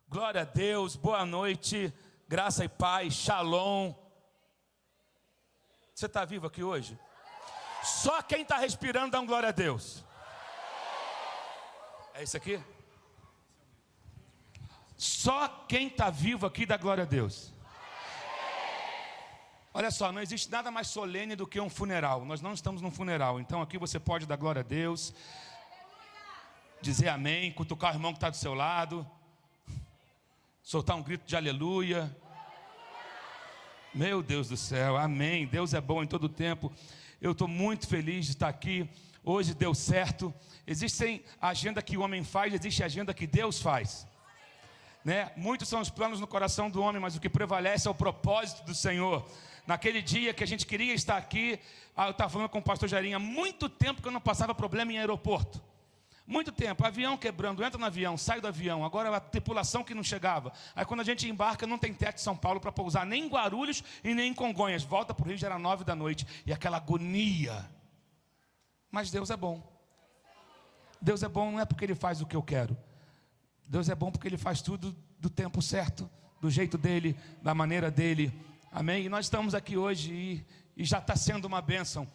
Glória a Deus, boa noite, graça e paz, shalom. Você está vivo aqui hoje? Só quem está respirando dá um glória a Deus. É isso aqui? Só quem está vivo aqui dá glória a Deus. Olha só, não existe nada mais solene do que um funeral. Nós não estamos num funeral, então aqui você pode dar glória a Deus, dizer amém, cutucar o irmão que está do seu lado, soltar um grito de aleluia. Meu Deus do céu, amém. Deus é bom em todo tempo. Eu estou muito feliz de estar aqui. Hoje deu certo. Existe a agenda que o homem faz, existe a agenda que Deus faz, né? Muitos são os planos no coração do homem, mas o que prevalece é o propósito do Senhor. Naquele dia que a gente queria estar aqui, eu estava falando com o pastor Jairinho, há muito tempo que eu não passava problema em aeroporto. Muito tempo, avião quebrando, entra no avião, sai do avião, agora a tripulação que não chegava. Aí quando a gente embarca, não tem teto de São Paulo para pousar, nem em Guarulhos e nem em Congonhas. Volta para o Rio, já era 9 da noite, e aquela agonia. Mas Deus é bom. Deus é bom não é porque Ele faz o que eu quero. Deus é bom porque Ele faz tudo do tempo certo, do jeito dEle, da maneira dEle. Amém? E nós estamos aqui hoje e já está sendo uma bênção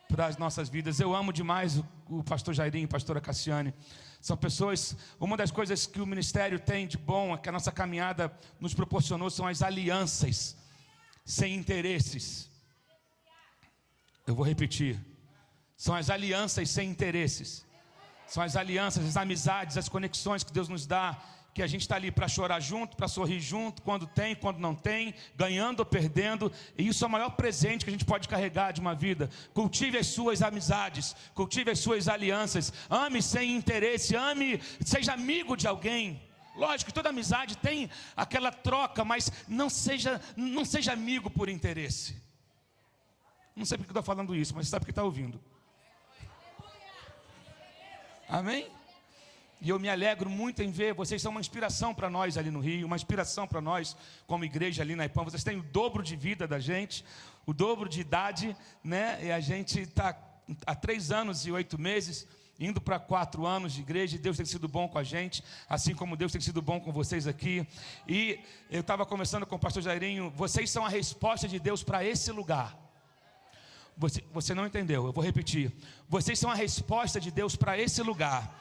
para as nossas vidas. Eu amo demais o pastor Jairinho e a pastora Cassiane. São pessoas, uma das coisas que o ministério tem de bom, que a nossa caminhada nos proporcionou, são as alianças sem interesses. Eu vou repetir. São as alianças sem interesses. São as alianças, as amizades, as conexões que Deus nos dá, que a gente está ali para chorar junto, para sorrir junto, quando tem, quando não tem, ganhando ou perdendo. E isso é o maior presente que a gente pode carregar de uma vida. Cultive as suas amizades, cultive as suas alianças, ame sem interesse, ame, seja amigo de alguém. Lógico que toda amizade tem aquela troca, mas não seja amigo por interesse. Não sei porque eu estou falando isso, mas sabe que está ouvindo. Amém? E eu me alegro muito em ver, vocês são uma inspiração para nós ali no Rio, uma inspiração para nós como igreja ali na IPAM. Vocês têm o dobro de vida da gente, o dobro de idade, né? E a gente está há 3 anos e 8 meses, indo para 4 anos de igreja, e Deus tem sido bom com a gente, assim como Deus tem sido bom com vocês aqui. E eu estava conversando com o pastor Jairinho, vocês são a resposta de Deus para esse lugar. Você não entendeu, eu vou repetir. Vocês são a resposta de Deus para esse lugar,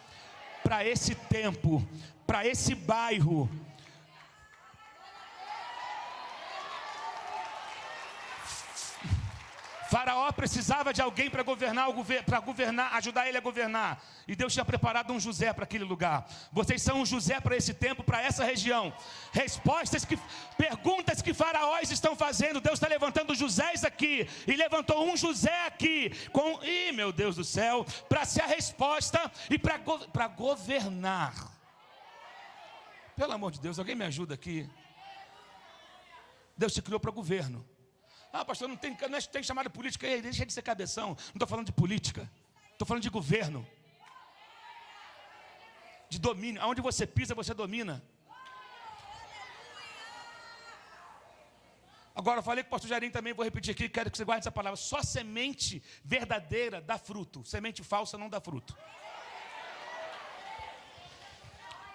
para esse tempo, para esse bairro. Faraó precisava de alguém para governar, ajudar ele a governar. E Deus tinha preparado um José para aquele lugar. Vocês são um José para esse tempo, para essa região. Perguntas que faraós estão fazendo. Deus está levantando Josés aqui. E levantou um José aqui. Meu Deus do céu. Para ser a resposta e para governar. Pelo amor de Deus, alguém me ajuda aqui. Deus te criou para governo. Ah, pastor, não tem chamada política aí, deixa de ser cabeção. Não estou falando de política, estou falando de governo, de domínio. Aonde você pisa, você domina. Agora, eu falei com o pastor Jairinho também, vou repetir aqui, quero que você guarde essa palavra. Só semente verdadeira dá fruto, semente falsa não dá fruto.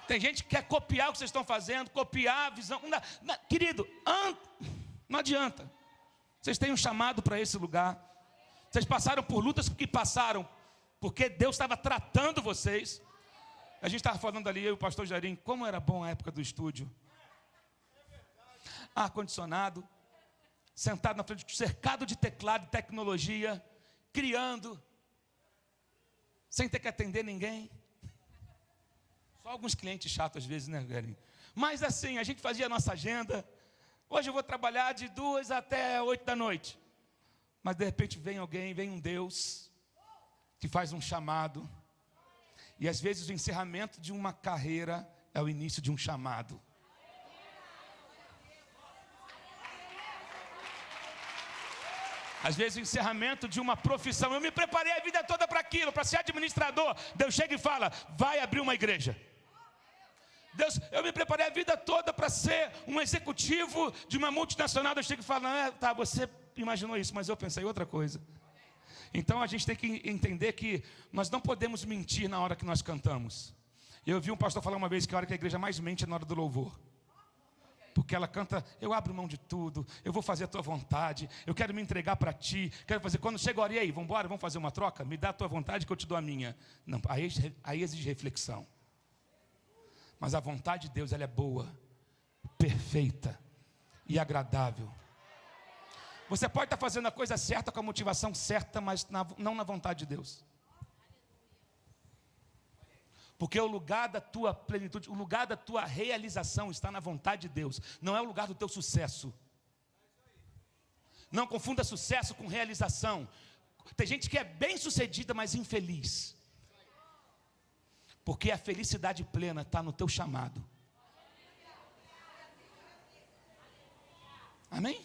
Tem gente que quer copiar o que vocês estão fazendo, copiar a visão. Querido, não adianta. Vocês têm um chamado para esse lugar. Vocês passaram por lutas que passaram, porque Deus estava tratando vocês. A gente estava falando ali, eu e o pastor Jairinho, como era bom a época do estúdio. Ar-condicionado, sentado na frente, cercado de teclado e tecnologia, criando, sem ter que atender ninguém. Só alguns clientes chatos às vezes, né, Jairinho? Mas assim, a gente fazia a nossa agenda. Hoje eu vou trabalhar de 2 até 8 da noite. Mas de repente vem um Deus que faz um chamado. E às vezes o encerramento de uma carreira é o início de um chamado. Às vezes o encerramento de uma profissão. Eu me preparei a vida toda para aquilo, para ser administrador. Deus chega e fala, vai abrir uma igreja. Deus, eu me preparei a vida toda para ser um executivo de uma multinacional. Deus chega e fala, tá, você imaginou isso, mas eu pensei outra coisa. Então a gente tem que entender que nós não podemos mentir na hora que nós cantamos. Eu vi um pastor falar uma vez que a hora que a igreja mais mente é na hora do louvor. Porque ela canta, eu abro mão de tudo, eu vou fazer a tua vontade, eu quero me entregar para ti, quero fazer, quando chega a hora, e aí, vamos embora, vamos fazer uma troca? Me dá a tua vontade que eu te dou a minha. Não, aí exige reflexão. Mas a vontade de Deus, ela é boa, perfeita e agradável. Você pode estar fazendo a coisa certa com a motivação certa, mas não na vontade de Deus. Porque o lugar da tua plenitude, o lugar da tua realização está na vontade de Deus. Não é o lugar do teu sucesso. Não confunda sucesso com realização. Tem gente que é bem sucedida, mas infeliz. Porque a felicidade plena está no teu chamado. Amém?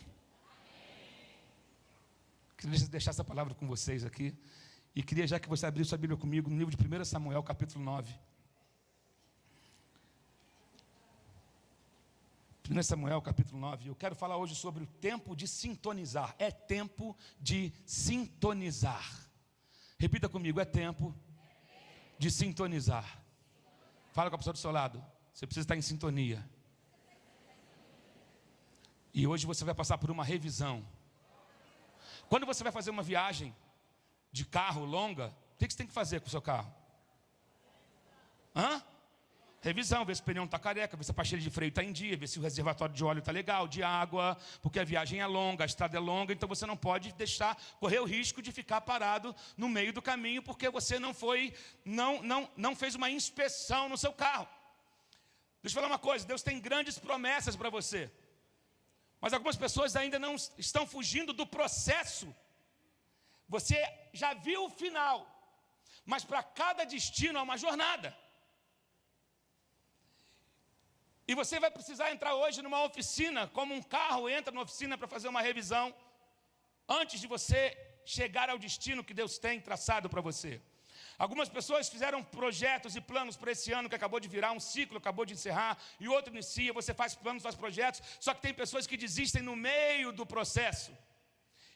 Queria deixar essa palavra com vocês aqui. E queria já que você abrisse sua Bíblia comigo no livro de 1 Samuel, capítulo 9. 1 Samuel, capítulo 9. Eu quero falar hoje sobre o tempo de sintonizar. É tempo de sintonizar. Repita comigo, é tempo de sintonizar. Fala com a pessoa do seu lado. Você precisa estar em sintonia. E hoje você vai passar por uma revisão. Quando você vai fazer uma viagem de carro longa, o que você tem que fazer com o seu carro? Revisão, ver se o pneu não está careca, ver se a pastilha de freio está em dia, ver se o reservatório de óleo está legal, de água, porque a viagem é longa, a estrada é longa, então você não pode correr o risco de ficar parado no meio do caminho, porque você não fez uma inspeção no seu carro. Deixa eu falar uma coisa, Deus tem grandes promessas para você, mas algumas pessoas ainda não estão fugindo do processo. Você já viu o final, mas para cada destino há uma jornada. E você vai precisar entrar hoje numa oficina, como um carro entra numa oficina para fazer uma revisão, antes de você chegar ao destino que Deus tem traçado para você. Algumas pessoas fizeram projetos e planos para esse ano que acabou de virar, um ciclo acabou de encerrar, e outro inicia, você faz planos, faz projetos, só que tem pessoas que desistem no meio do processo.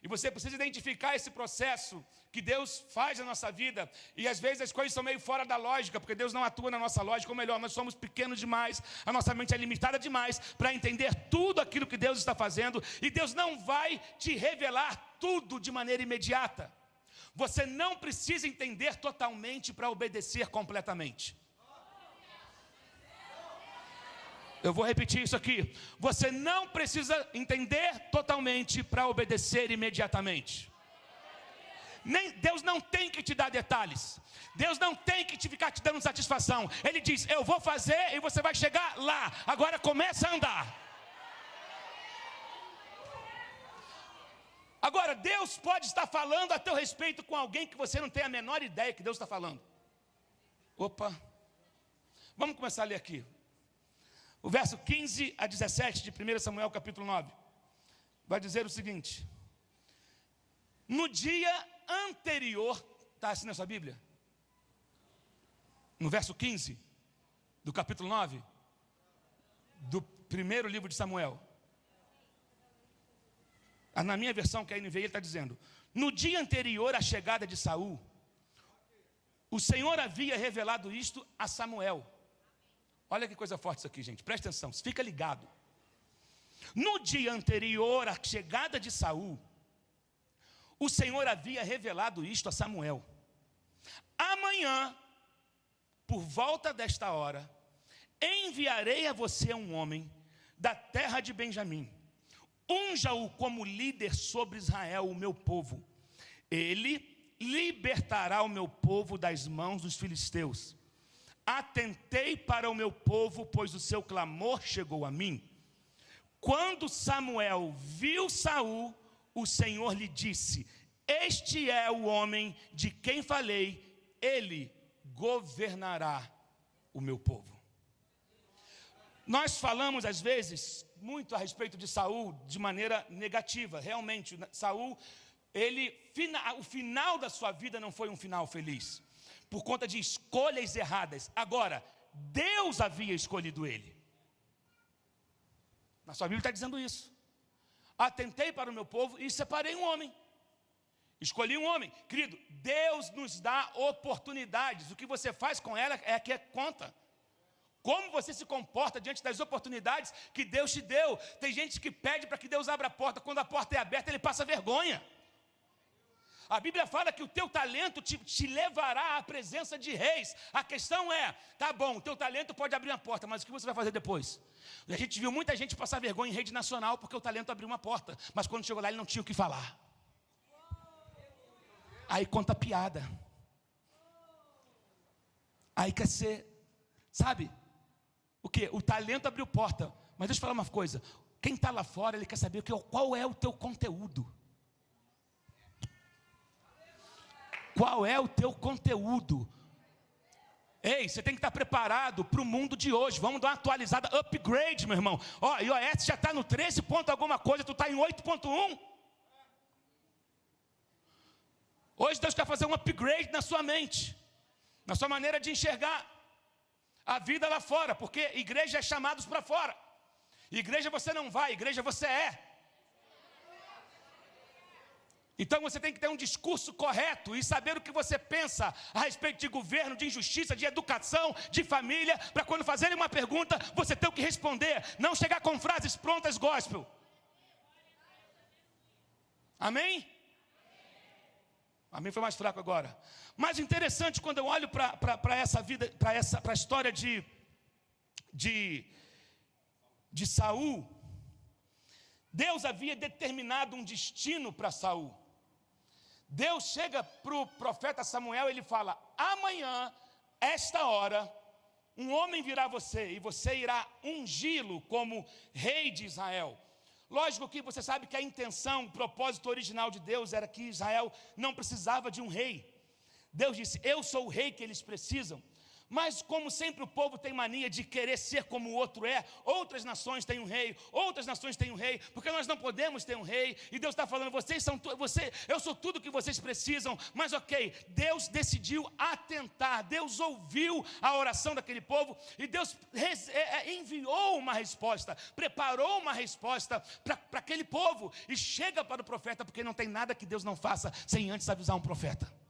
E você precisa identificar esse processo que Deus faz na nossa vida. E às vezes as coisas são meio fora da lógica, porque Deus não atua na nossa lógica, ou melhor, nós somos pequenos demais, a nossa mente é limitada demais para entender tudo aquilo que Deus está fazendo. E Deus não vai te revelar tudo de maneira imediata. Você não precisa entender totalmente para obedecer completamente. Eu vou repetir isso aqui. Você não precisa entender totalmente para obedecer imediatamente. Deus não tem que te dar detalhes. Deus não tem que ficar te dando satisfação. Ele diz, eu vou fazer e você vai chegar lá. Agora começa a andar. Agora, Deus pode estar falando a teu respeito com alguém que você não tem a menor ideia que Deus está falando. Opa. Vamos começar a ler aqui. O verso 15 a 17 de 1 Samuel capítulo 9, vai dizer o seguinte: no dia anterior, está assim na sua Bíblia? No verso 15 do capítulo 9, do primeiro livro de Samuel. Na minha versão, que é a NVI, ele está dizendo: no dia anterior à chegada de Saul, o Senhor havia revelado isto a Samuel. Olha que coisa forte isso aqui, gente, presta atenção, fica ligado. No dia anterior à chegada de Saul, o Senhor havia revelado isto a Samuel: amanhã, por volta desta hora, enviarei a você um homem da terra de Benjamim. Unja-o como líder sobre Israel, o meu povo. Ele libertará o meu povo das mãos dos filisteus. Atentei para o meu povo, pois o seu clamor chegou a mim. Quando Samuel viu Saul, o Senhor lhe disse: este é o homem de quem falei, ele governará o meu povo. Nós falamos às vezes muito a respeito de Saul de maneira negativa. Realmente, Saul, o final da sua vida não foi um final feliz, por conta de escolhas erradas. Agora, Deus havia escolhido ele. Na sua Bíblia está dizendo isso. Atentei para o meu povo e separei um homem. Escolhi um homem. Querido, Deus nos dá oportunidades. O que você faz com ela é que conta. Como você se comporta diante das oportunidades que Deus te deu. Tem gente que pede para que Deus abra a porta. Quando a porta é aberta, ele passa vergonha. A Bíblia fala que o teu talento te levará à presença de reis. A questão é, tá bom, o teu talento pode abrir uma porta, mas o que você vai fazer depois? A gente viu muita gente passar vergonha em rede nacional porque o talento abriu uma porta, mas quando chegou lá ele não tinha o que falar. Aí conta piada. Aí quer ser, sabe? O quê? O talento abriu porta. Mas deixa eu falar uma coisa. Quem está lá fora, ele quer saber qual é o teu conteúdo. Qual é o teu conteúdo? Ei, você tem que estar preparado para o mundo de hoje. Vamos dar uma atualizada, upgrade, meu irmão. Ó, iOS já está no 13 ponto alguma coisa, tu está em 8.1. Hoje Deus quer fazer um upgrade na sua mente, na sua maneira de enxergar a vida lá fora, porque igreja é chamados para fora. Igreja você não vai, igreja você é. Então você tem que ter um discurso correto e saber o que você pensa a respeito de governo, de injustiça, de educação, de família, para quando fazerem uma pergunta, você ter o que responder, não chegar com frases prontas gospel. Amém? Amém foi mais fraco agora. Mas interessante quando eu olho para essa vida, para a história de Saul, Deus havia determinado um destino para Saul. Deus chega para o profeta Samuel e ele fala: amanhã, esta hora, um homem virá a você e você irá ungí-lo como rei de Israel. Lógico que você sabe que a intenção, o propósito original de Deus era que Israel não precisava de um rei. Deus disse: eu sou o rei que eles precisam. Mas como sempre o povo tem mania de querer ser como o outro é, outras nações têm um rei, outras nações têm um rei, porque nós não podemos ter um rei, e Deus está falando, eu sou tudo que vocês precisam, mas ok, Deus decidiu atentar, Deus ouviu a oração daquele povo, e Deus enviou uma resposta, preparou uma resposta para aquele povo, e chega para o profeta, porque não tem nada que Deus não faça sem antes avisar um profeta.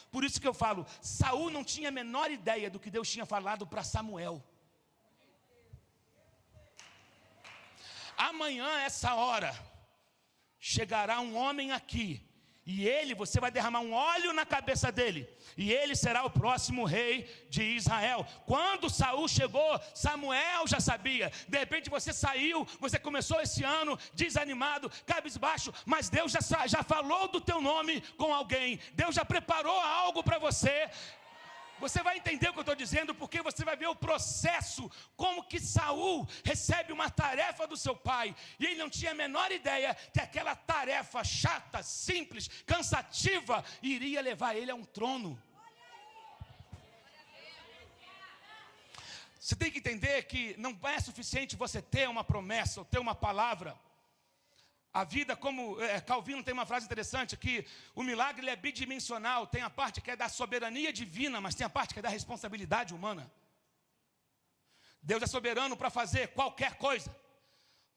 Por isso que eu falo, Saul não tinha a menor ideia do que Deus tinha falado para Samuel. Amanhã, essa hora, chegará um homem aqui, e você vai derramar um óleo na cabeça dele, e ele será o próximo rei de Israel. Quando Saul chegou, Samuel já sabia. De repente você saiu, você começou esse ano desanimado, cabisbaixo, mas Deus já falou do teu nome com alguém. Deus já preparou algo para você. Você vai entender o que eu estou dizendo, porque você vai ver o processo, como que Saul recebe uma tarefa do seu pai, e ele não tinha a menor ideia que aquela tarefa chata, simples, cansativa, iria levar ele a um trono. Você tem que entender que não é suficiente você ter uma promessa, ou ter uma palavra. A vida, como Calvino tem uma frase interessante, que o milagre ele é bidimensional. Tem a parte que é da soberania divina, mas tem a parte que é da responsabilidade humana. Deus é soberano para fazer qualquer coisa,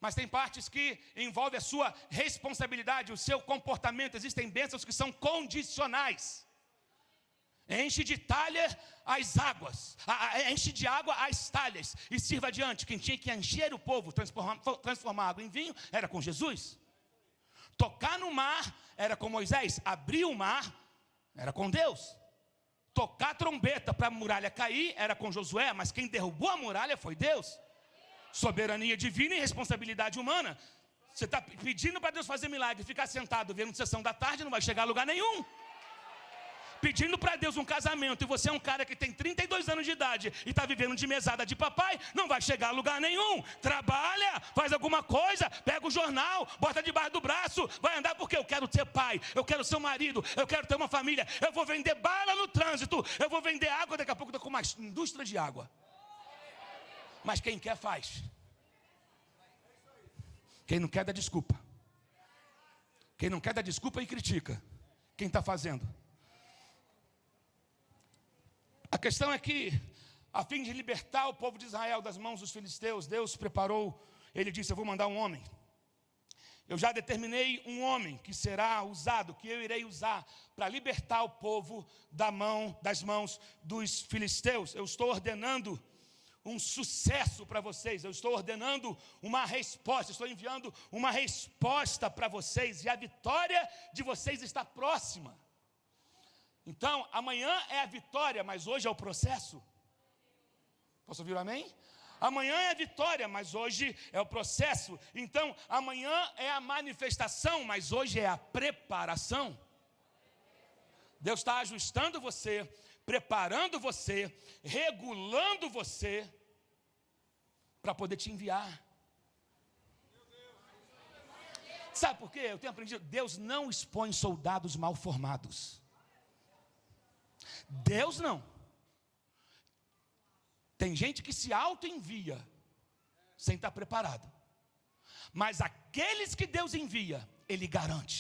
mas tem partes que envolvem a sua responsabilidade, o seu comportamento. Existem bênçãos que são condicionais. Enche de talha as águas, enche de água as talhas e sirva adiante. Quem tinha que encher o povo, transformar água em vinho, era com Jesus. Tocar no mar era com Moisés, abrir o mar era com Deus. Tocar trombeta para a muralha cair era com Josué, mas quem derrubou a muralha foi Deus. Soberania divina e responsabilidade humana. Você está pedindo para Deus fazer milagre, ficar sentado vendo sessão da tarde, não vai chegar a lugar nenhum. Pedindo para Deus um casamento, e você é um cara que tem 32 anos de idade e está vivendo de mesada de papai, não vai chegar a lugar nenhum. Trabalha, faz alguma coisa, pega o jornal, bota debaixo do braço, vai andar, porque eu quero ser pai, eu quero ser um marido, eu quero ter uma família, eu vou vender bala no trânsito, eu vou vender água, daqui a pouco estou com uma indústria de água. Mas quem quer faz. Quem não quer dá desculpa. Quem não quer dá desculpa e critica quem está fazendo. A questão é que, a fim de libertar o povo de Israel das mãos dos filisteus, Deus preparou, ele disse: eu vou mandar um homem. Eu já determinei um homem que será usado, que eu irei usar para libertar o povo das mãos dos filisteus. Eu estou ordenando um sucesso para vocês. Eu estou ordenando uma resposta, estou enviando uma resposta para vocês, e a vitória de vocês está próxima. Então, amanhã é a vitória, mas hoje é o processo. Posso ouvir um amém? Amanhã é a vitória, mas hoje é o processo. Então, amanhã é a manifestação, mas hoje é a preparação. Deus está ajustando você, preparando você, regulando você, para poder te enviar. Sabe por quê? Eu tenho aprendido, Deus não expõe soldados mal formados. Deus não. Tem gente que se auto-envia sem estar preparado. Mas aqueles que Deus envia, Ele garante.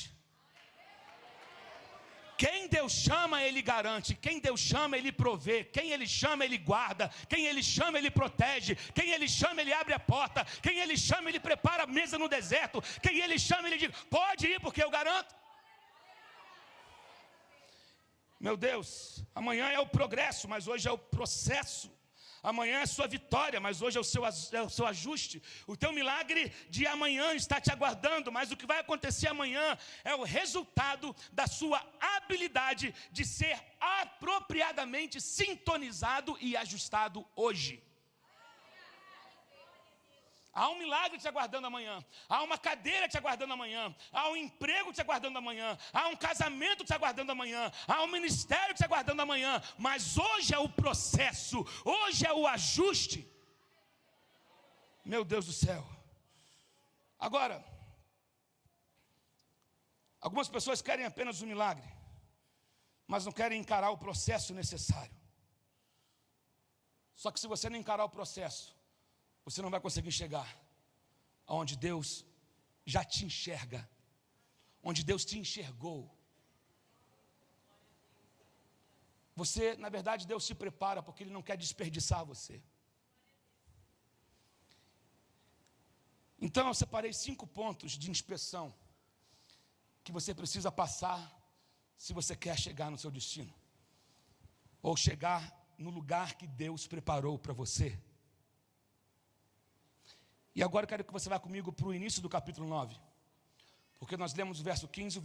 Quem Deus chama, Ele garante. Quem Deus chama, Ele provê. Quem Ele chama, Ele guarda. Quem Ele chama, Ele protege. Quem Ele chama, Ele abre a porta. Quem Ele chama, Ele prepara a mesa no deserto. Quem Ele chama, Ele diz, pode ir porque eu garanto. Meu Deus, amanhã é o progresso, mas hoje é o processo. Amanhã é a sua vitória, mas hoje é o seu ajuste. O teu milagre de amanhã está te aguardando, mas o que vai acontecer amanhã é o resultado da sua habilidade de ser apropriadamente sintonizado e ajustado hoje. Há um milagre te aguardando amanhã, há uma cadeira te aguardando amanhã, há um emprego te aguardando amanhã, há um casamento te aguardando amanhã, há um ministério te aguardando amanhã, mas hoje é o processo, hoje é o ajuste. Meu Deus do céu. Agora, algumas pessoas querem apenas um milagre, mas não querem encarar o processo necessário. Só que se você não encarar o processo, você não vai conseguir chegar aonde Deus já te enxerga, onde Deus te enxergou. Você, na verdade, Deus te prepara porque Ele não quer desperdiçar você. Então eu separei 5 pontos de inspeção que você precisa passar se você quer chegar no seu destino, ou chegar no lugar que Deus preparou para você. E agora eu quero que você vá comigo para o início do capítulo 9. Porque nós lemos o verso 15,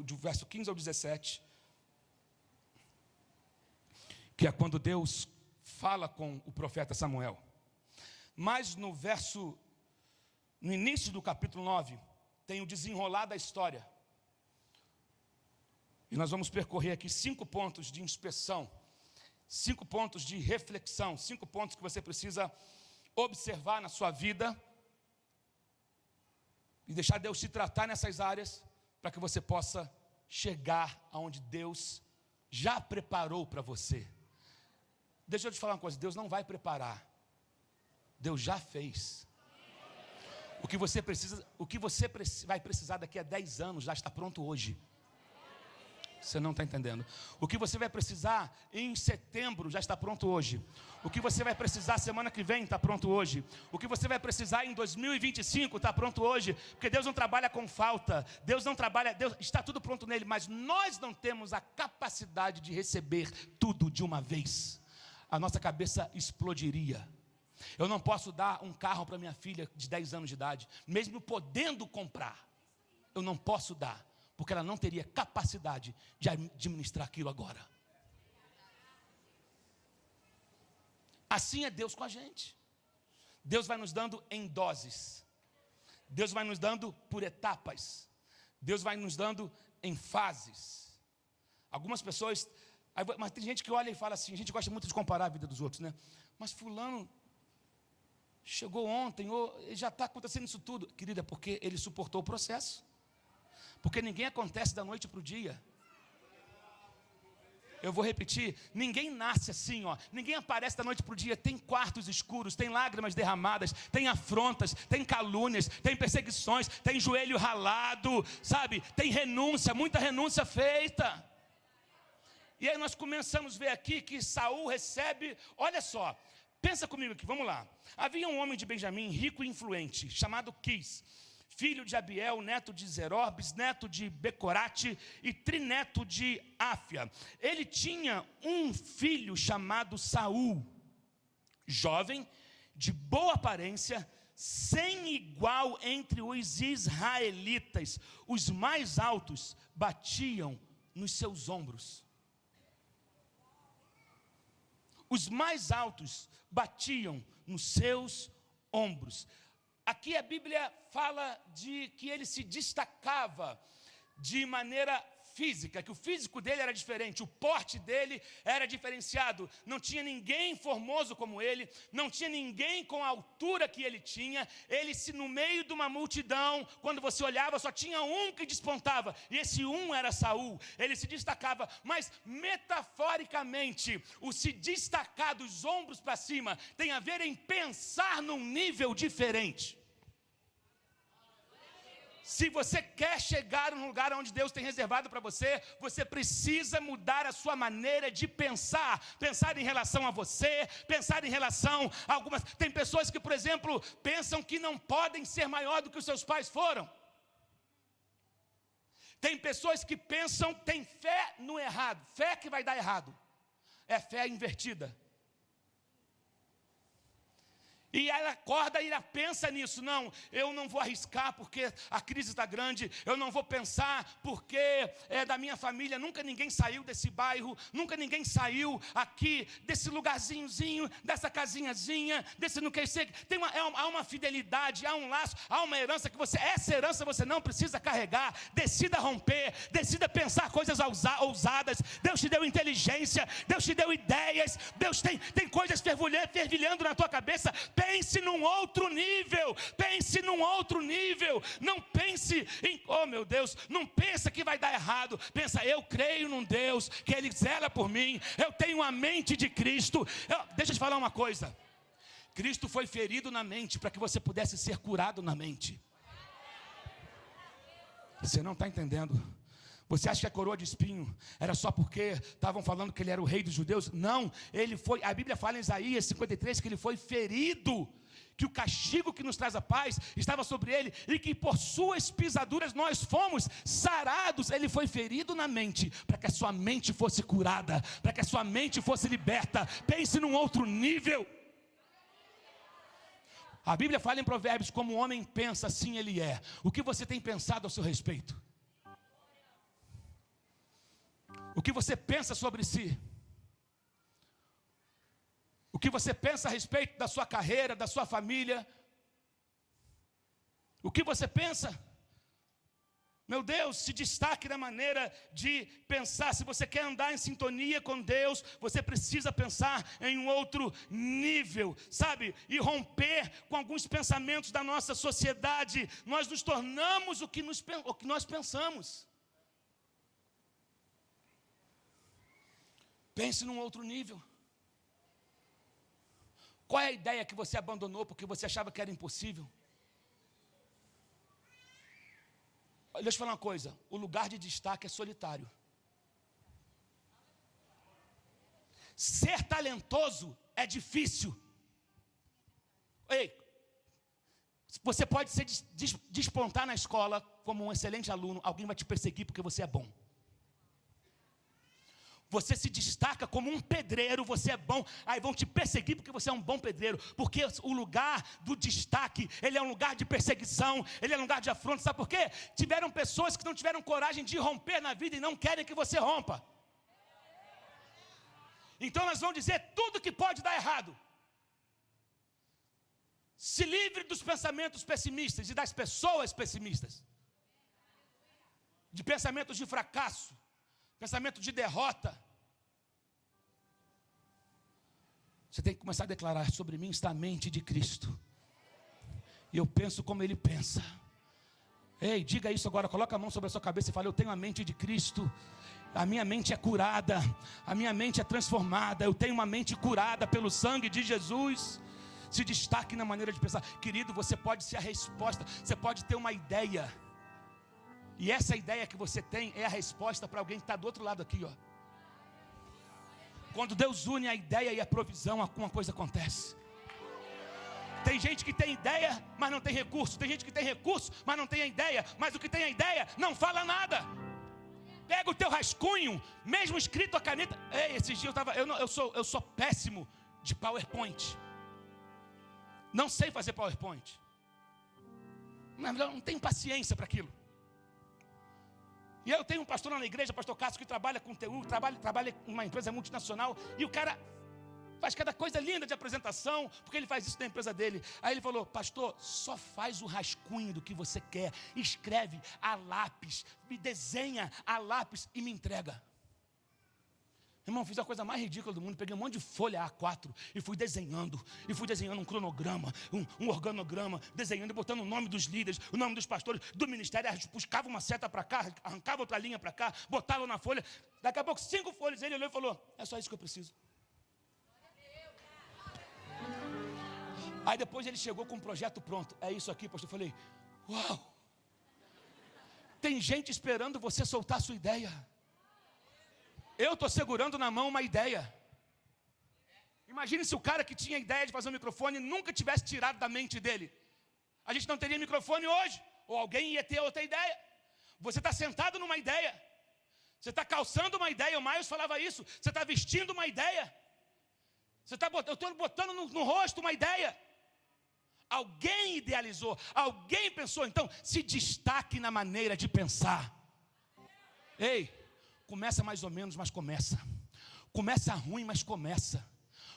do verso 15 ao 17. Que é quando Deus fala com o profeta Samuel. Mas no início do capítulo 9, tem o desenrolar da história. E nós vamos percorrer aqui 5 pontos de inspeção. 5 pontos de reflexão. 5 pontos que você precisa observar na sua vida e deixar Deus te tratar nessas áreas para que você possa chegar aonde Deus já preparou para você. Deixa eu te falar uma coisa, Deus não vai preparar, Deus já fez. O que você vai precisar daqui a 10 anos já está pronto hoje. Você não está entendendo. O que você vai precisar em setembro já está pronto hoje. O que você vai precisar semana que vem está pronto hoje. O que você vai precisar em 2025 está pronto hoje. Porque Deus não trabalha com falta. Deus está tudo pronto nele. Mas nós não temos a capacidade de receber tudo de uma vez. A nossa cabeça explodiria. Eu não posso dar um carro para minha filha de 10 anos de idade, mesmo podendo comprar. Eu não posso dar. Porque ela não teria capacidade de administrar aquilo agora. Assim é Deus com a gente. Deus vai nos dando em doses. Deus vai nos dando por etapas. Deus vai nos dando em fases. Algumas pessoas, mas tem gente que olha e fala assim, a gente gosta muito de comparar a vida dos outros, né? Mas fulano chegou ontem, ou já está acontecendo isso tudo. Querida, porque ele suportou o processo. Porque ninguém acontece da noite para o dia. Eu vou repetir, ninguém nasce assim, ó. Ninguém aparece da noite para o dia. Tem quartos escuros, tem lágrimas derramadas, tem afrontas, tem calúnias, tem perseguições, tem joelho ralado, sabe? Tem renúncia, muita renúncia feita. E aí nós começamos a ver aqui que Saul recebe, olha só, pensa comigo aqui, vamos lá. Havia um homem de Benjamim, rico e influente, chamado Quis, filho de Abiel, neto de Zeror, bisneto de Becorate e trineto de Áfia. Ele tinha um filho chamado Saul. jovem, de boa aparência, sem igual entre os israelitas. Os mais altos batiam nos seus ombros. Os mais altos batiam nos seus ombros. Aqui a Bíblia fala de que ele se destacava de maneira física, que o físico dele era diferente, o porte dele era diferenciado. Não tinha ninguém formoso como ele, não tinha ninguém com a altura que ele tinha. Ele, se no meio de uma multidão, quando você olhava, só tinha um que despontava, e esse um era Saul. Ele se destacava, mas metaforicamente, o se destacar dos ombros para cima tem a ver em pensar num nível diferente. Se você quer chegar num lugar onde Deus tem reservado para você, você precisa mudar a sua maneira de pensar. Pensar em relação a você, pensar em relação a algumas... Tem pessoas que, por exemplo, pensam que não podem ser maior do que os seus pais foram. Tem pessoas que pensam, tem fé no errado, fé que vai dar errado. É fé invertida. E ela acorda e ela pensa nisso. Não, eu não vou arriscar porque a crise está grande. Eu não vou pensar porque é da minha família. Nunca ninguém saiu desse bairro. Nunca ninguém saiu aqui desse lugarzinhozinho, dessa casinhazinha, desse não quer ser. Há uma fidelidade, há um laço, há uma herança que essa herança você não precisa carregar. Decida romper, decida pensar coisas ousadas. Deus te deu inteligência, Deus te deu ideias. Deus tem coisas fervilhando na tua cabeça. Pense num outro nível, pense num outro nível. Não pense em, oh meu Deus, não pensa que vai dar errado. Pensa, eu creio num Deus que Ele zela por mim. Eu tenho a mente de Cristo. Deixa eu te falar uma coisa. Cristo foi ferido na mente para que você pudesse ser curado na mente. Você não está entendendo. Você acha que a coroa de espinho era só porque estavam falando que ele era o rei dos judeus? Não, ele foi, a Bíblia fala em Isaías 53 que ele foi ferido, que o castigo que nos traz a paz estava sobre ele, e que por suas pisaduras nós fomos sarados. Ele foi ferido na mente, para que a sua mente fosse curada, para que a sua mente fosse liberta. Pense num outro nível. A Bíblia fala em Provérbios, como o homem pensa, assim ele é. O que você tem pensado a seu respeito? O que você pensa sobre si? O que você pensa a respeito da sua carreira, da sua família? O que você pensa? Meu Deus, se destaque na maneira de pensar. Se você quer andar em sintonia com Deus, você precisa pensar em um outro nível, sabe? E romper com alguns pensamentos da nossa sociedade. Nós nos tornamos o que nós pensamos. Pense num outro nível. Qual é a ideia que você abandonou porque você achava que era impossível? Deixa eu falar uma coisa. O lugar de destaque é solitário. Ser talentoso é difícil. Ei, você pode despontar na escola como um excelente aluno. Alguém vai te perseguir porque você é bom. Você se destaca como um pedreiro, você é bom, aí vão te perseguir porque você é um bom pedreiro, porque o lugar do destaque, ele é um lugar de perseguição, ele é um lugar de afronta. Sabe por quê? Tiveram pessoas que não tiveram coragem de romper na vida e não querem que você rompa. Então elas vão dizer tudo que pode dar errado. Se livre dos pensamentos pessimistas e das pessoas pessimistas, de pensamentos de fracasso, pensamento de derrota. Você tem que começar a declarar: sobre mim está a mente de Cristo, e eu penso como Ele pensa. Ei, diga isso agora, coloca a mão sobre a sua cabeça e fala: eu tenho a mente de Cristo. A minha mente é curada, a minha mente é transformada. Eu tenho uma mente curada pelo sangue de Jesus. Se destaque na maneira de pensar. Querido, você pode ser a resposta. Você pode ter uma ideia, e essa ideia que você tem é a resposta para alguém que está do outro lado aqui, ó. Quando Deus une a ideia e a provisão, alguma coisa acontece. Tem gente que tem ideia, mas não tem recurso. Tem gente que tem recurso, mas não tem a ideia. Mas o que tem a ideia não fala nada. Pega o teu rascunho, mesmo escrito a caneta. Ei, esses dias eu sou péssimo de PowerPoint. Não sei fazer PowerPoint. Não tenho paciência para aquilo. E eu tenho um pastor lá na igreja, pastor Cássio, que trabalha com TU, trabalha em uma empresa multinacional, e o cara faz cada coisa linda de apresentação, porque ele faz isso na empresa dele. Aí ele falou: pastor, só faz o rascunho do que você quer, escreve a lápis, me desenha a lápis e me entrega. Irmão, fiz a coisa mais ridícula do mundo. Peguei um monte de folha A4 e fui desenhando um cronograma, um organograma, desenhando e botando o nome dos líderes, o nome dos pastores, do ministério. Buscava uma seta para cá, arrancava outra linha para cá, botava na folha. Daqui a pouco 5 folhas, ele olhou e falou: é só isso que eu preciso. Aí depois ele chegou com um projeto pronto. É isso aqui, pastor. Eu falei: uau! Tem gente esperando você soltar a sua ideia. Eu estou segurando na mão uma ideia. Imagine se o cara que tinha a ideia de fazer um microfone nunca tivesse tirado da mente dele. A gente não teria microfone hoje. Ou alguém ia ter outra ideia. Você está sentado numa ideia. Você está calçando uma ideia. O Miles falava isso. Você está vestindo uma ideia. Eu estou botando no rosto uma ideia. Alguém idealizou. Alguém pensou. Então, se destaque na maneira de pensar. Ei! Começa mais ou menos, mas começa. Começa ruim, mas começa.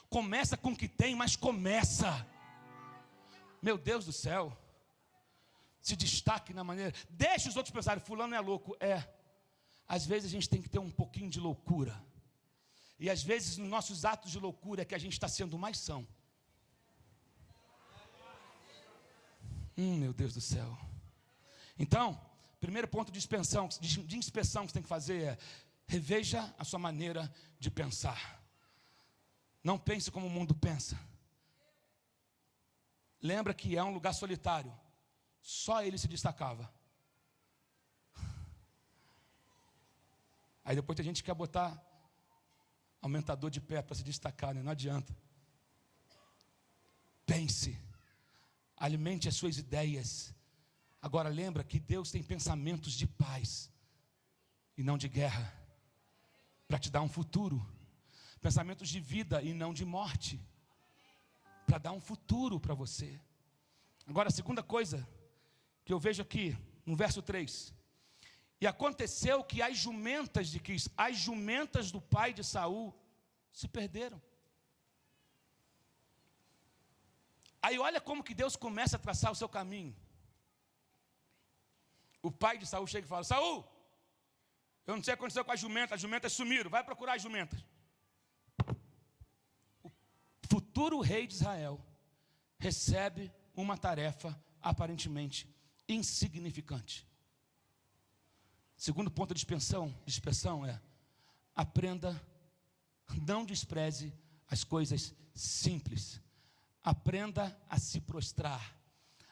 Começa com o que tem, mas começa. Meu Deus do céu. Se destaque na maneira. Deixa os outros pensarem: fulano é louco. Às vezes a gente tem que ter um pouquinho de loucura. E às vezes nos nossos atos de loucura é que a gente está sendo mais são. Meu Deus do céu. Então, primeiro ponto de inspeção que você tem que fazer é: reveja a sua maneira de pensar. Não pense como o mundo pensa. Lembra que é um lugar solitário. Só ele se destacava. Aí depois tem gente que quer botar aumentador de pé para se destacar, né? Não adianta. Pense. Alimente as suas ideias. Agora lembra que Deus tem pensamentos de paz e não de guerra, para te dar um futuro. Pensamentos de vida e não de morte, para dar um futuro para você. Agora a segunda coisa que eu vejo aqui no verso 3: e aconteceu que as jumentas de Quis, as jumentas do pai de Saul, se perderam. Aí olha como que Deus começa a traçar o seu caminho. O pai de Saul chega e fala: Saul, eu não sei o que aconteceu com as jumentas sumiram, vai procurar as jumentas. O futuro rei de Israel recebe uma tarefa aparentemente insignificante. Segundo ponto de dispersão é: aprenda, não despreze as coisas simples. Aprenda a se prostrar.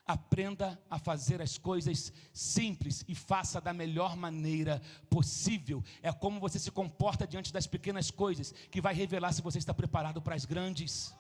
Aprenda a fazer as coisas simples e faça da melhor maneira possível. É como você se comporta diante das pequenas coisas que vai revelar se você está preparado para as grandes.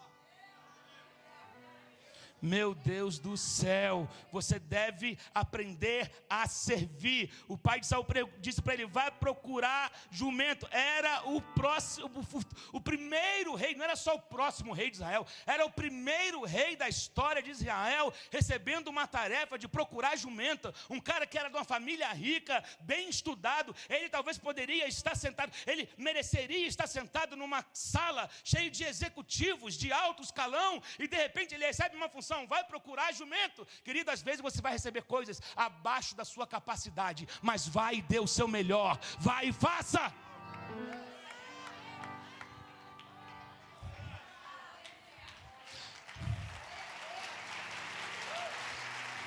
Meu Deus do céu, você deve aprender a servir. O pai de Saul disse para ele: vai procurar jumento. Era o primeiro rei, não era só o próximo rei de Israel, era o primeiro rei da história de Israel, recebendo uma tarefa de procurar jumenta. Um cara que era de uma família rica, bem estudado, ele talvez poderia estar sentado, ele mereceria estar sentado numa sala cheia de executivos de alto escalão, e de repente ele recebe uma função: vai procurar jumento. Querido, às vezes você vai receber coisas abaixo da sua capacidade, mas vai e dê o seu melhor. Vai e faça.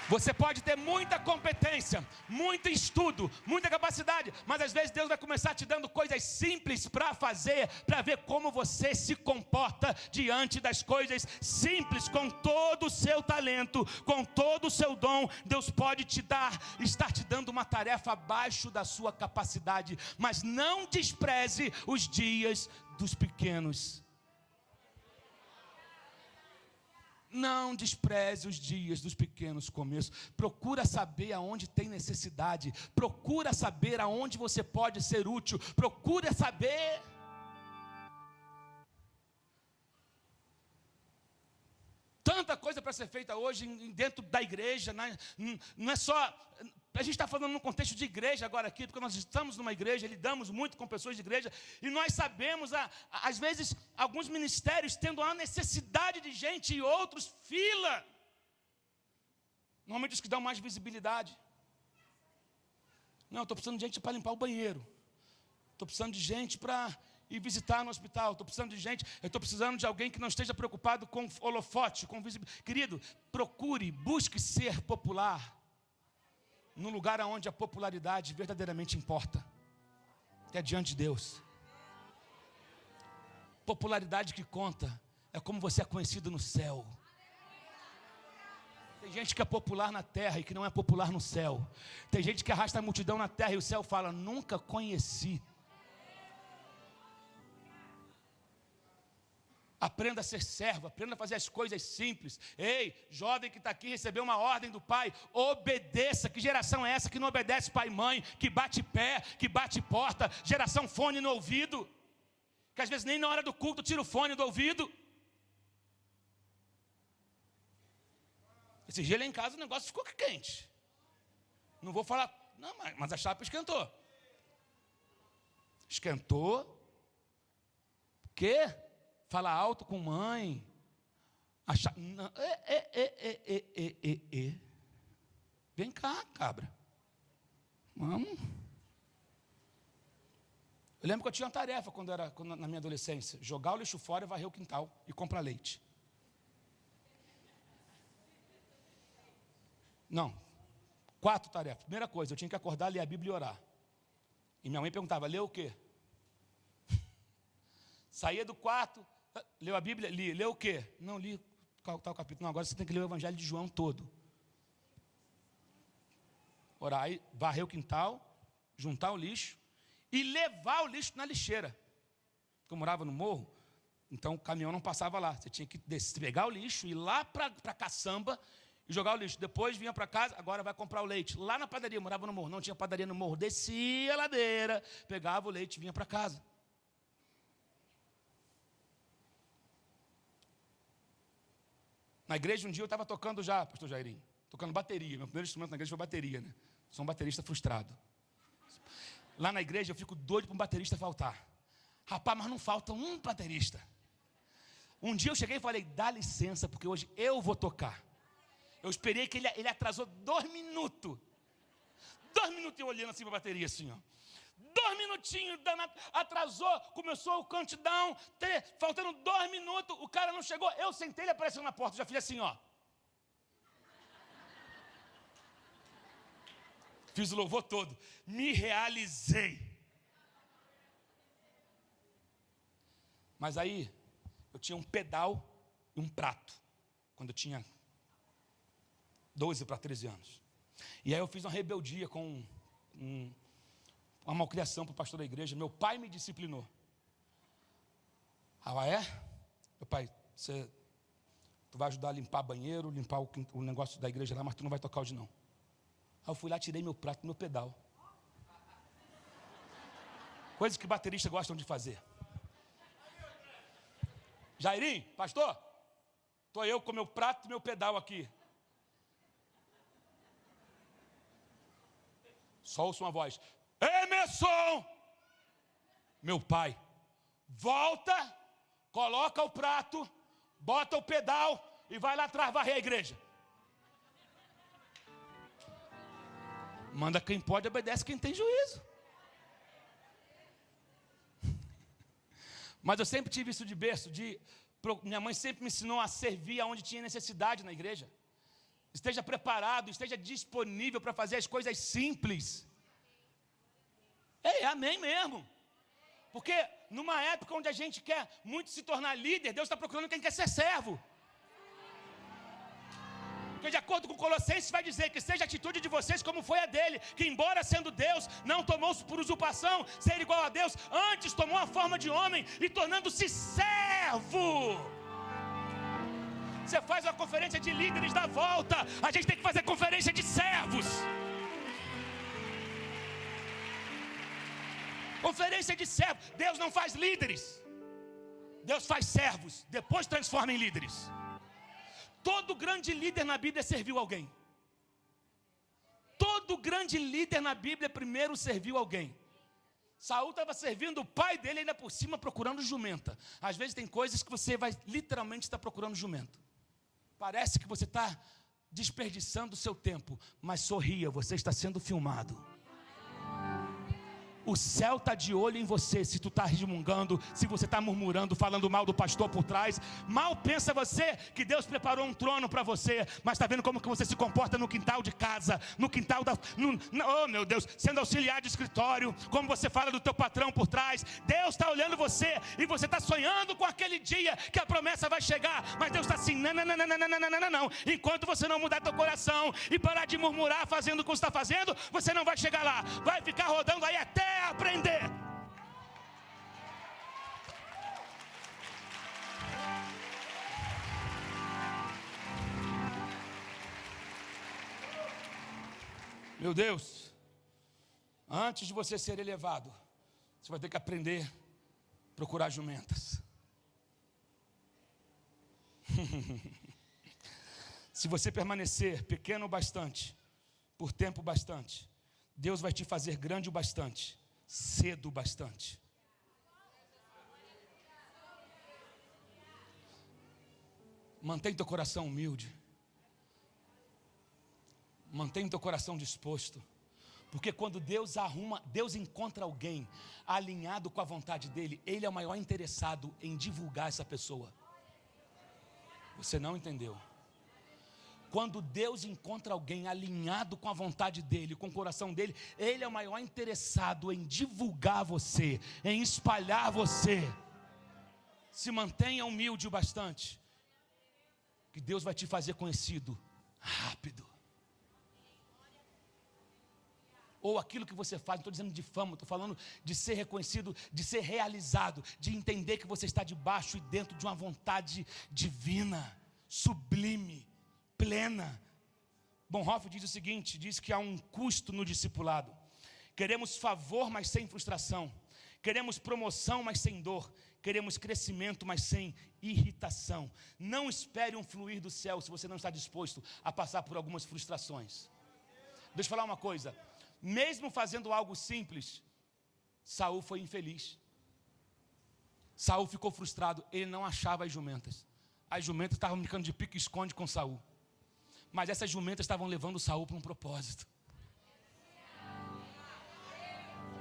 Você pode ter muita competência, muito estudo, muita capacidade, mas às vezes Deus vai começar te dando coisas simples para fazer, para ver como você se comporta diante das coisas simples. Com todo o seu talento, com todo o seu dom, Deus pode estar te dando uma tarefa abaixo da sua capacidade, mas não despreze os dias dos pequenos. Não despreze os dias dos pequenos começos. Procura saber aonde tem necessidade. Procura saber aonde você pode ser útil. Procura saber. tanta coisa para ser feita hoje dentro da igreja, né? Não é só... A gente está falando num contexto de igreja agora aqui, porque nós estamos numa igreja, lidamos muito com pessoas de igreja, e nós sabemos, às vezes, alguns ministérios tendo a necessidade de gente e outros fila. Normalmente os que dão mais visibilidade. Não, estou precisando de gente para limpar o banheiro. Estou precisando de gente para ir visitar no hospital. Estou precisando de gente, eu estou precisando de alguém que não esteja preocupado com holofote, com visibilidade. Querido, procure, busque ser popular no lugar onde a popularidade verdadeiramente importa, que é diante de Deus. Popularidade que conta é como você é conhecido no céu. Tem gente que é popular na terra e que não é popular no céu. Tem gente que arrasta a multidão na terra e o céu fala: nunca conheci. Aprenda a ser servo, aprenda a fazer as coisas simples. Ei, jovem que está aqui, recebeu uma ordem do pai, obedeça. Que geração é essa que não obedece pai e mãe, que bate pé, que bate porta, geração fone no ouvido, que às vezes nem na hora do culto tira o fone do ouvido. Esse dia lá em casa o negócio ficou quente. Não vou falar, não, mas a chapa esquentou. Esquentou. Quê? Fala alto com mãe. Não, Vem cá, cabra. Vamos. Eu lembro que eu tinha uma tarefa quando na minha adolescência: jogar o lixo fora e varrer o quintal e comprar leite. Não, 4 tarefas. Primeira coisa, eu tinha que acordar, ler a Bíblia e orar. E minha mãe perguntava: leu o quê? Saía do quarto, leu a Bíblia, leu o quê? Não, li tal capítulo. Não, agora você tem que ler o Evangelho de João todo. Orar, aí varrer o quintal, juntar o lixo e levar o lixo na lixeira. Porque eu morava no morro, então o caminhão não passava lá. Você tinha que pegar o lixo, ir lá para a caçamba e jogar o lixo. Depois vinha para casa, agora vai comprar o leite. Lá na padaria, eu morava no morro, não tinha padaria no morro. Descia a ladeira, pegava o leite e vinha para casa. Na igreja um dia eu estava tocando já, pastor Jairinho, tocando bateria. Meu primeiro instrumento na igreja foi bateria, né? Sou um baterista frustrado. Lá na igreja eu fico doido para um baterista faltar. Rapaz, mas não falta um baterista. Um dia eu cheguei e falei: dá licença, porque hoje eu vou tocar. Eu esperei que ele atrasou 2 minutos. 2 minutos eu olhando assim para a bateria, assim, ó. 2 minutinhos, danado, atrasou, começou o countdown, faltando 2 minutos, o cara não chegou. Eu sentei, ele apareceu na porta, já fiz assim, ó. Fiz o louvor todo, me realizei. Mas aí, eu tinha um pedal e um prato, quando eu tinha 12 para 13 anos. E aí eu fiz uma rebeldia com uma malcriação para o pastor da igreja. Meu pai me disciplinou. Ah, é? Meu pai, tu vai ajudar a limpar banheiro, limpar o negócio da igreja lá, mas tu não vai tocar hoje não. Aí eu fui lá, tirei meu prato e meu pedal. Coisas que bateristas gostam de fazer. Jairinho, pastor, estou eu com meu prato e meu pedal aqui. Só ouço uma voz: Emerson! Meu pai, volta, coloca o prato, bota o pedal e vai lá atrás varrer a igreja. Manda quem pode, obedece quem tem juízo. Mas eu sempre tive isso de berço, minha mãe sempre me ensinou a servir aonde tinha necessidade na igreja. Esteja preparado, esteja disponível para fazer as coisas simples. Amém mesmo. Porque numa época onde a gente quer muito se tornar líder, Deus está procurando quem quer ser servo. Porque de acordo com Colossenses vai dizer que seja a atitude de vocês como foi a dele, que embora sendo Deus, não tomou por usurpação ser igual a Deus, antes tomou a forma de homem e tornando-se servo. Você faz uma conferência de líderes da volta, a gente tem que fazer conferência de servos. Conferência de servos. Deus não faz líderes, Deus faz servos, depois transforma em líderes. Todo grande líder na Bíblia serviu alguém. Todo grande líder na Bíblia primeiro serviu alguém. Saul estava servindo o pai dele ainda por cima procurando jumenta. Às vezes tem coisas que você vai literalmente estar procurando jumento. Parece que você está desperdiçando o seu tempo, mas sorria, você está sendo filmado. O céu está de olho em você. Se tu está resmungando, se você está murmurando, falando mal do pastor por trás, mal pensa você que Deus preparou um trono para você, mas está vendo como que você se comporta no quintal de casa, no quintal oh meu Deus, sendo auxiliar de escritório, como você fala do teu patrão por trás. Deus está olhando você e você está sonhando com aquele dia que a promessa vai chegar, mas Deus está assim, não. Enquanto você não mudar teu coração e parar de murmurar fazendo o que você está fazendo, você não vai chegar lá, vai ficar rodando aí até aprender. Meu Deus, antes de você ser elevado, você vai ter que aprender a procurar jumentas. Se você permanecer pequeno o bastante, por tempo bastante, Deus vai te fazer grande o bastante, cedo o bastante. Mantém teu coração humilde. Mantém teu coração disposto. Porque quando Deus encontra alguém alinhado com a vontade dele, ele é o maior interessado em divulgar essa pessoa. Você não entendeu? Quando Deus encontra alguém alinhado com a vontade dele, com o coração dele, ele é o maior interessado em divulgar você, em espalhar você. Se mantenha humilde o bastante, que Deus vai te fazer conhecido rápido. Ou aquilo que você faz, não estou dizendo de fama, estou falando de ser reconhecido, de ser realizado, de entender que você está debaixo e dentro de uma vontade divina, sublime, plena. Bonhoeffer diz o seguinte, diz que há um custo no discipulado. Queremos favor, mas sem frustração. Queremos promoção, mas sem dor. Queremos crescimento, mas sem irritação. Não espere um fluir do céu se você não está disposto a passar por algumas frustrações. Deixa eu falar uma coisa. Mesmo fazendo algo simples, Saul foi infeliz. Saul ficou frustrado. Ele não achava as jumentas. As jumentas estavam brincando de pique-esconde com Saul. Mas essas jumentas estavam levando Saul para um propósito.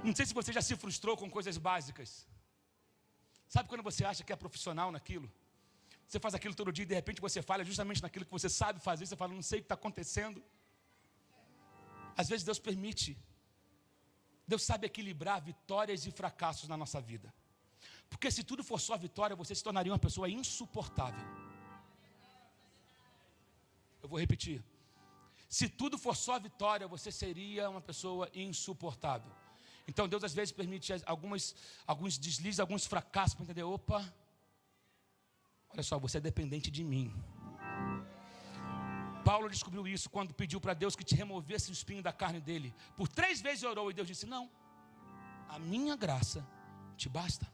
Não sei se você já se frustrou com coisas básicas. Sabe quando você acha que é profissional naquilo? Você faz aquilo todo dia e de repente você falha justamente naquilo que você sabe fazer. Você fala, não sei o que está acontecendo. Às vezes Deus permite. Deus sabe equilibrar vitórias e fracassos na nossa vida. Porque se tudo for só vitória, você se tornaria uma pessoa insuportável. Eu vou repetir. Se tudo for só vitória, você seria uma pessoa insuportável. Então Deus às vezes permite alguns deslizes, alguns fracassos para entender, opa, olha só, você é dependente de mim. Paulo descobriu isso quando pediu para Deus que te removesse o espinho da carne dele. Por 3 vezes orou e Deus disse, não, a minha graça te basta.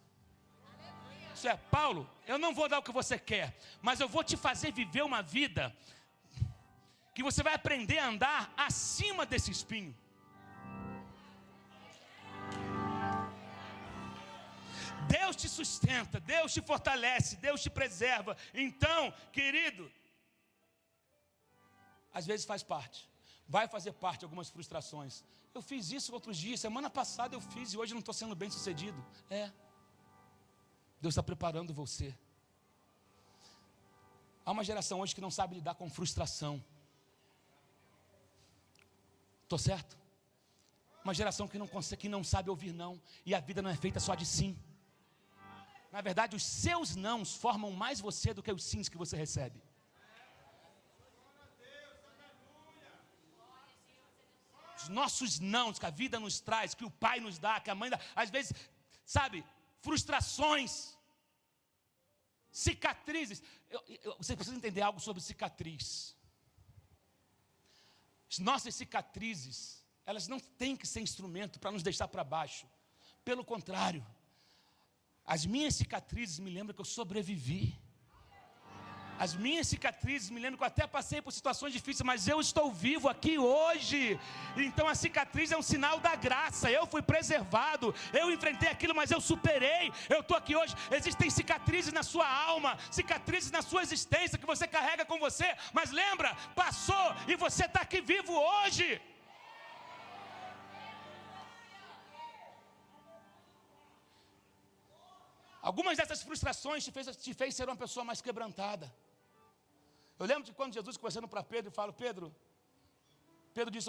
Isso é, Paulo, eu não vou dar o que você quer, mas eu vou te fazer viver uma vida que você vai aprender a andar acima desse espinho. Deus te sustenta, Deus te fortalece, Deus te preserva. Então, querido, às vezes faz parte, vai fazer parte de algumas frustrações. Eu fiz isso outros dias, semana passada eu fiz e hoje não estou sendo bem sucedido. Deus está preparando você. Há uma geração hoje que não sabe lidar com frustração. Estou certo? Uma geração que não sabe ouvir não. E a vida não é feita só de sim. Na verdade, os seus nãos formam mais você do que os sims que você recebe. Os nossos nãos que a vida nos traz, que o pai nos dá, que a mãe dá, às vezes, sabe, frustrações, cicatrizes. Você precisa entender algo sobre cicatriz. As nossas cicatrizes, elas não têm que ser instrumento para nos deixar para baixo. Pelo contrário, as minhas cicatrizes me lembram que eu sobrevivi. As minhas cicatrizes, me lembro que eu até passei por situações difíceis, mas eu estou vivo aqui hoje. Então a cicatriz é um sinal da graça. Eu fui preservado, eu enfrentei aquilo, mas eu superei. Eu estou aqui hoje. Existem cicatrizes na sua alma, cicatrizes na sua existência que você carrega com você. Mas lembra, passou e você está aqui vivo hoje. Algumas dessas frustrações te fez ser uma pessoa mais quebrantada. Eu lembro de quando Jesus conversando para Pedro, e fala: Pedro disse: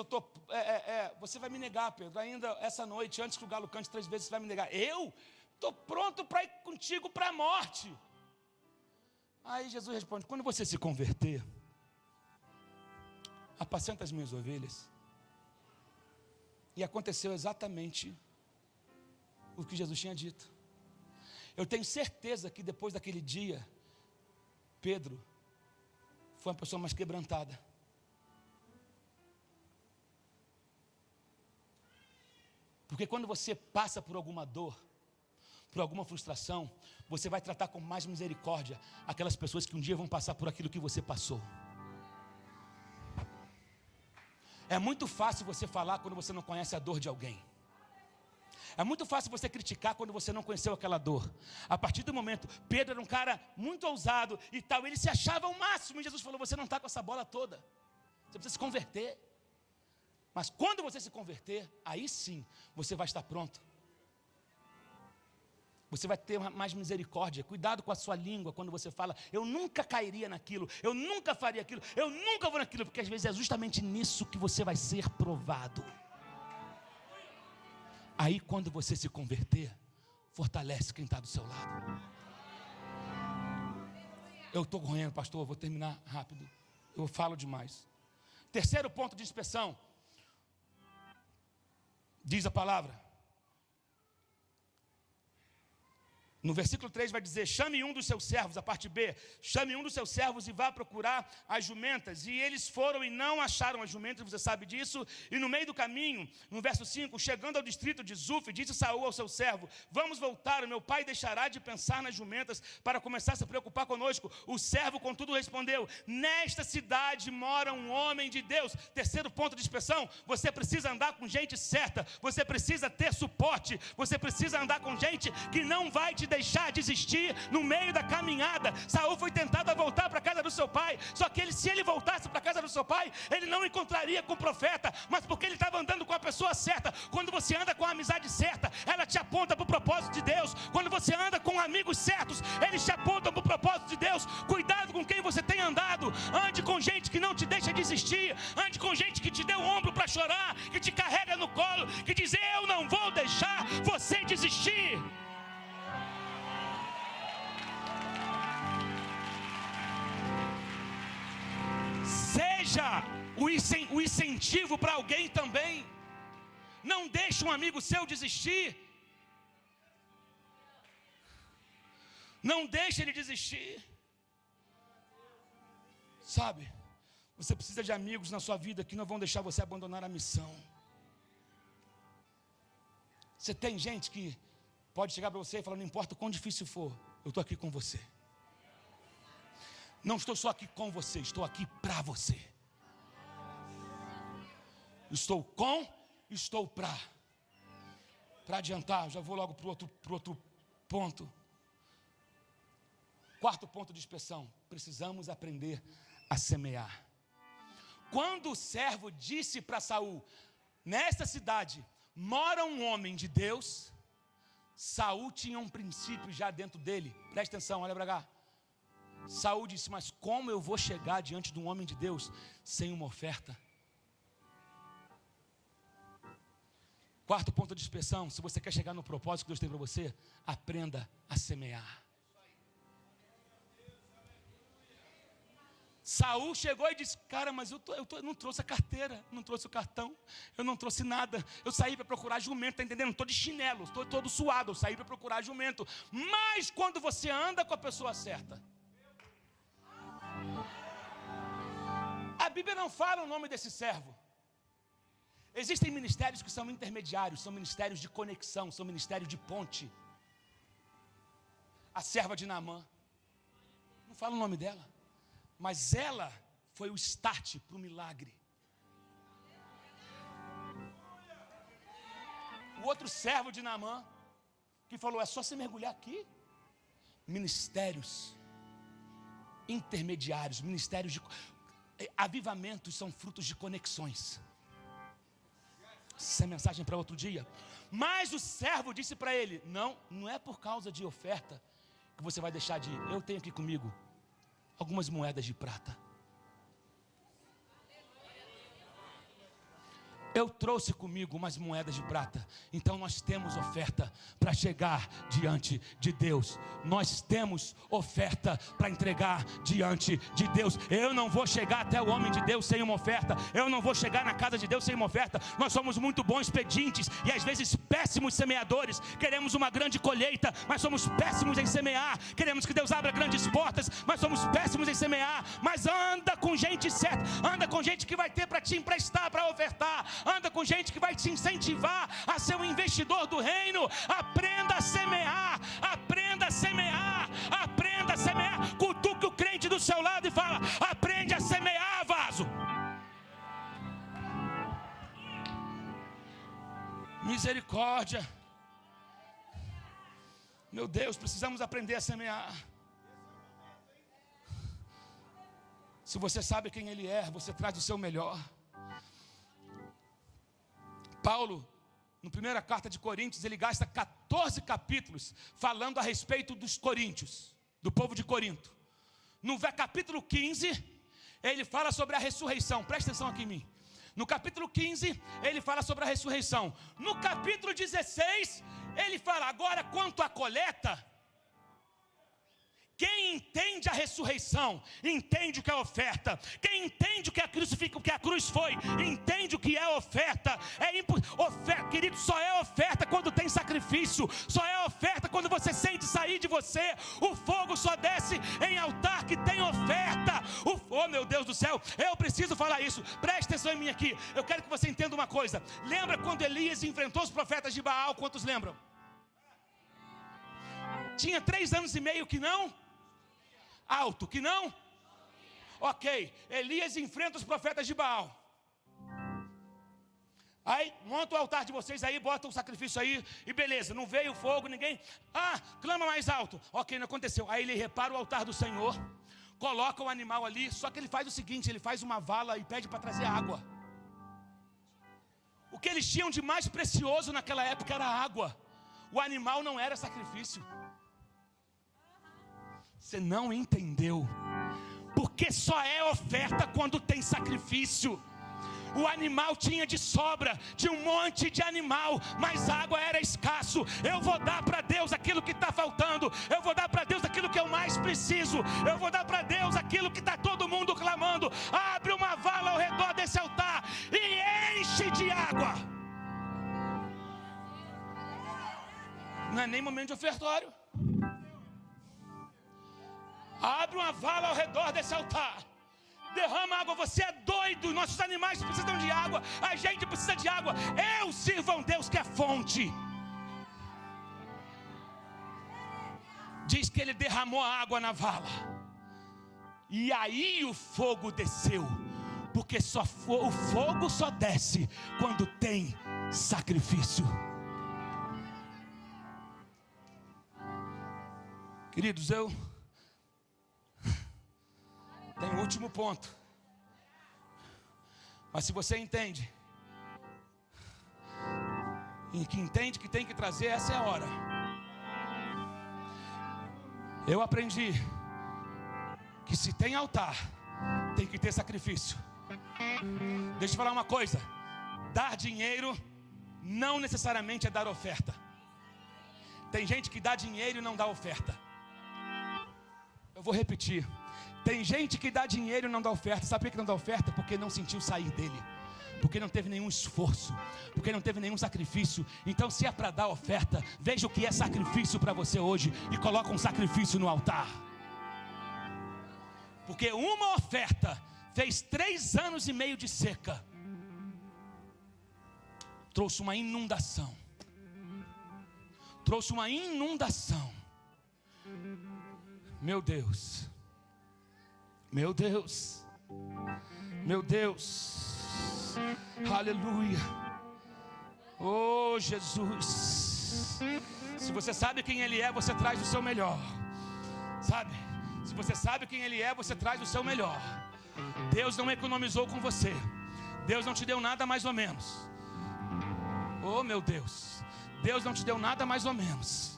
você vai me negar, Pedro, ainda essa noite, antes que o galo cante 3 vezes, você vai me negar. Eu estou pronto para ir contigo para a morte. Aí Jesus responde: quando você se converter, apacenta as minhas ovelhas. E aconteceu exatamente o que Jesus tinha dito. Eu tenho certeza que depois daquele dia, Pedro foi uma pessoa mais quebrantada. Porque quando você passa por alguma dor, por alguma frustração, você vai tratar com mais misericórdia aquelas pessoas que um dia vão passar por aquilo que você passou. É muito fácil você falar quando você não conhece a dor de alguém. É muito fácil você criticar quando você não conheceu aquela dor. A partir do momento, Pedro era um cara muito ousado e tal, ele se achava o máximo, e Jesus falou: você não está com essa bola toda, você precisa se converter. Mas quando você se converter, aí sim, você vai estar pronto. Você vai ter mais misericórdia. Cuidado com a sua língua quando você fala: eu nunca cairia naquilo, eu nunca faria aquilo, eu nunca vou naquilo, porque às vezes é justamente nisso que você vai ser provado. Aí quando você se converter, fortalece quem está do seu lado. Eu estou correndo, pastor, vou terminar rápido, eu falo demais. Terceiro ponto de inspeção, diz a palavra. No versículo 3 vai dizer: chame um dos seus servos, a parte B, chame um dos seus servos e vá procurar as jumentas. E eles foram e não acharam as jumentas, você sabe disso. E no meio do caminho, no verso 5, chegando ao distrito de Zuf, disse Saul ao seu servo: vamos voltar, o meu pai deixará de pensar nas jumentas para começar a se preocupar conosco. O servo contudo respondeu: nesta cidade mora um homem de Deus. Terceiro ponto de inspeção: você precisa andar com gente certa, você precisa ter suporte, você precisa andar com gente que não vai te deixar desistir no meio da caminhada. Saul foi tentado a voltar para a casa do seu pai, só que se ele voltasse para a casa do seu pai, ele não encontraria com o profeta, mas porque ele estava andando com a pessoa certa. Quando você anda com a amizade certa, ela te aponta para o propósito de Deus. Quando você anda com amigos certos, eles te apontam para o propósito de Deus. Cuidado com quem você tem andado. Ande com gente que não te deixa desistir, ande com gente que te deu o ombro para chorar, que te carrega no colo, que diz: eu não vou deixar você desistir. Seja o incentivo para alguém também. Não deixe um amigo seu desistir. Não deixe ele desistir. Sabe, você precisa de amigos na sua vida que não vão deixar você abandonar a missão. Você tem gente que pode chegar para você e falar: não importa o quão difícil for, eu estou aqui com você. Não estou só aqui com você, estou aqui para você. Estou com, estou para adiantar, já vou logo para o outro ponto. Quarto ponto de inspeção: precisamos aprender a semear. Quando o servo disse para Saul: nesta cidade mora um homem de Deus, Saul tinha um princípio já dentro dele. Presta atenção, olha para cá. Saul disse: mas como eu vou chegar diante de um homem de Deus sem uma oferta? Quarto ponto de inspeção: se você quer chegar no propósito que Deus tem para você, aprenda a semear. Saul chegou e disse: cara, mas eu não trouxe a carteira, não trouxe o cartão, eu não trouxe nada. Eu saí para procurar jumento, está entendendo? Estou de chinelo, estou todo suado, eu saí para procurar jumento. Mas quando você anda com a pessoa certa, a Bíblia não fala o nome desse servo. Existem ministérios que são intermediários, são ministérios de conexão, são ministérios de ponte. A serva de Naamã, não fala o nome dela. mas ela foi o start para o milagre. O outro servo de Naamã, que falou, é só você mergulhar aqui. Ministérios intermediários, ministérios de avivamentos são frutos de conexões. Essa é mensagem para outro dia. Mas o servo disse para ele, não é por causa de oferta que você vai deixar de ir. Eu tenho aqui comigo algumas moedas de prata. Eu trouxe comigo umas moedas de prata. Então nós temos oferta para chegar diante de Deus. Nós temos oferta para entregar diante de Deus. Eu não vou chegar até o homem de Deus sem uma oferta. Eu não vou chegar na casa de Deus sem uma oferta. Nós somos muito bons pedintes e às vezes péssimos semeadores. Queremos uma grande colheita, mas somos péssimos em semear. Queremos que Deus abra grandes portas, mas somos péssimos em semear. Mas anda com gente certa. Anda com gente que vai ter para te emprestar, para ofertar. Anda com gente que vai te incentivar a ser um investidor do reino. Aprenda a semear, aprenda a semear, aprenda a semear. Cutuque o crente do seu lado e fala, aprende a semear, vaso. Misericórdia. Meu Deus, precisamos aprender a semear. Se você sabe quem Ele é, você traz o seu melhor. Paulo, na primeira carta de Coríntios, ele gasta 14 capítulos falando a respeito dos coríntios, do povo de Corinto. No capítulo 15, ele fala sobre a ressurreição. Presta atenção aqui em mim. No capítulo 15, ele fala sobre a ressurreição. No capítulo 16, ele fala, agora quanto à coleta, quem entende a ressurreição, entende o que é oferta. Quem entende o que a cruz foi, entende o que é oferta. Oferta, querido, só é oferta quando tem sacrifício. Só é oferta quando você sente sair de você. O fogo só desce em altar que tem oferta. Oh meu Deus do céu, eu preciso falar isso. Preste atenção em mim aqui. Eu quero que você entenda uma coisa. Lembra quando Elias enfrentou os profetas de Baal? Quantos lembram? Tinha 3 anos e meio que não? Alto, que não? Ok, Elias enfrenta os profetas de Baal. Aí, monta o altar de vocês aí, bota o sacrifício aí, e beleza, não veio fogo, ninguém... clama mais alto. Ok, não aconteceu. Aí ele repara o altar do Senhor, coloca o animal ali, só que ele faz o seguinte, ele faz uma vala e pede para trazer água. O que eles tinham de mais precioso naquela época era água. O animal não era sacrifício. Você não entendeu, porque só é oferta quando tem sacrifício. O animal tinha de sobra, tinha um monte de animal, mas água era escasso. Eu vou dar para Deus aquilo que está faltando. Eu vou dar para Deus aquilo que eu mais preciso. Eu vou dar para Deus aquilo que está todo mundo clamando. Abre uma vala ao redor desse altar e enche de água. Não é nem momento de ofertório. Abre uma vala ao redor desse altar. Derrama água, você é doido. Nossos animais precisam de água. A gente precisa de água. Eu sirvo a um Deus que é fonte. Diz que ele derramou a água na vala. E aí o fogo desceu. Porque o fogo só desce quando tem sacrifício. Queridos, tem o último ponto. Mas se você entende que tem que trazer, essa é a hora. Eu aprendi que se tem altar, tem que ter sacrifício. Deixa eu te falar uma coisa. Dar dinheiro não necessariamente é dar oferta. Tem gente que dá dinheiro e não dá oferta. Eu vou repetir. Tem gente que dá dinheiro e não dá oferta. Sabe por que não dá oferta? Porque não sentiu sair dele. Porque não teve nenhum esforço. Porque não teve nenhum sacrifício. Então, se é para dar oferta, veja o que é sacrifício para você hoje e coloca um sacrifício no altar. Porque uma oferta fez 3 anos e meio de seca. Trouxe uma inundação. Trouxe uma inundação. Meu Deus. Meu Deus, meu Deus, aleluia, oh Jesus. Se você sabe quem Ele é, você traz o seu melhor, sabe? Se você sabe quem Ele é, você traz o seu melhor. Deus não economizou com você, Deus não te deu nada mais ou menos. Oh meu Deus, Deus não te deu nada mais ou menos.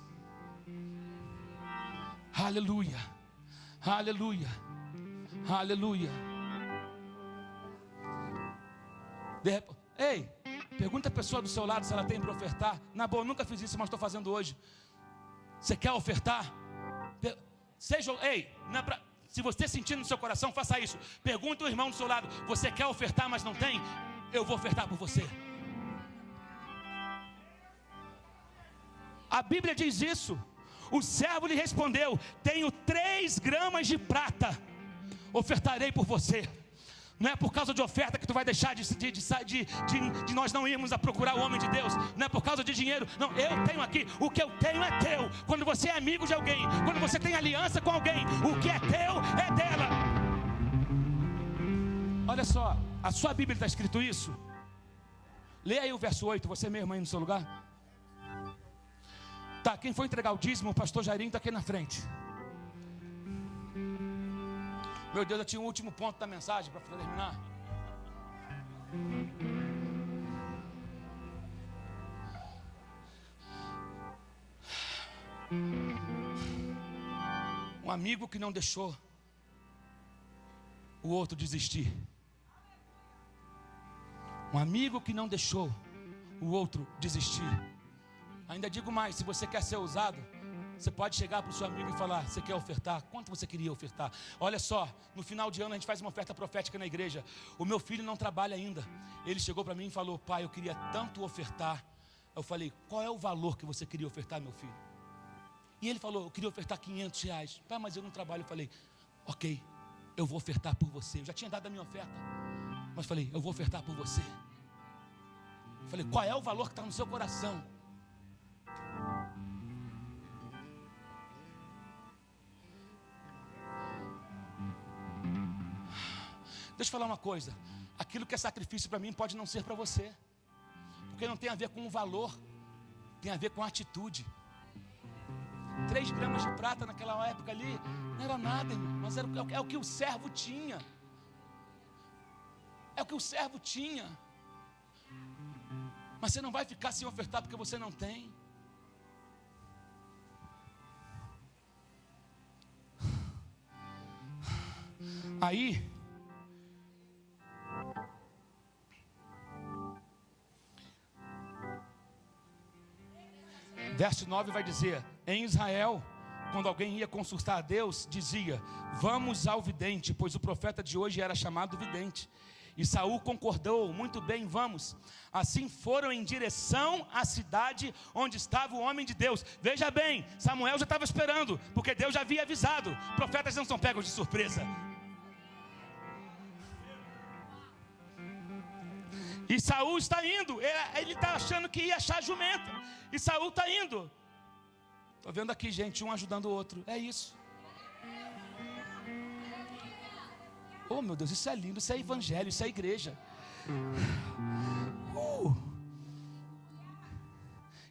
Aleluia, aleluia, aleluia. Ei, pergunta a pessoa do seu lado se ela tem para ofertar. Na boa, eu nunca fiz isso, mas estou fazendo hoje. Você quer ofertar? Se você sentir no seu coração, faça isso. Pergunta o irmão do seu lado: você quer ofertar, mas não tem? Eu vou ofertar por você. A Bíblia diz isso. O servo lhe respondeu: tenho 3 gramas de prata, ofertarei por você. Não é por causa de oferta que tu vai deixar de nós não irmos a procurar o homem de Deus. Não é por causa de dinheiro. Não, eu tenho aqui, o que eu tenho é teu. Quando você é amigo de alguém, quando você tem aliança com alguém, o que é teu é dela. Olha só, a sua Bíblia está escrito isso? Lê aí o verso 8, você mesmo aí no seu lugar. Tá, quem foi entregar o dízimo, o pastor Jairinho está aqui na frente. Meu Deus, eu tinha um último ponto da mensagem para terminar. Um amigo que não deixou o outro desistir. Um amigo que não deixou o outro desistir. Ainda digo mais, se você quer ser ousado, você pode chegar para o seu amigo e falar: você quer ofertar? Quanto você queria ofertar? Olha só, no final de ano a gente faz uma oferta profética na igreja. O meu filho não trabalha ainda. Ele chegou para mim e falou: pai, eu queria tanto ofertar. Eu falei: qual é o valor que você queria ofertar, meu filho? E ele falou: eu queria ofertar R$500. Pai, mas eu não trabalho. Eu falei: ok, eu vou ofertar por você. Eu já tinha dado a minha oferta, mas falei: eu vou ofertar por você. Eu falei: qual é o valor que está no seu coração? Deixa eu falar uma coisa: aquilo que é sacrifício para mim pode não ser para você, porque não tem a ver com o valor, tem a ver com a atitude. 3 gramas de prata naquela época ali não era nada, irmão, mas é o que o servo tinha. É o que o servo tinha. Mas você não vai ficar sem ofertar porque você não tem. Aí verso 9 vai dizer: em Israel, quando alguém ia consultar a Deus, dizia: vamos ao vidente, pois o profeta de hoje era chamado vidente. E Saul concordou: muito bem, vamos. Assim foram em direção à cidade onde estava o homem de Deus. Veja bem, Samuel já estava esperando, porque Deus já havia avisado. Profetas não são pegos de surpresa. E Saul está indo, ele está achando que ia achar jumenta. E Saul está indo. Estou vendo aqui, gente, um ajudando o outro. É isso. Oh meu Deus, isso é lindo, isso é evangelho, isso é igreja.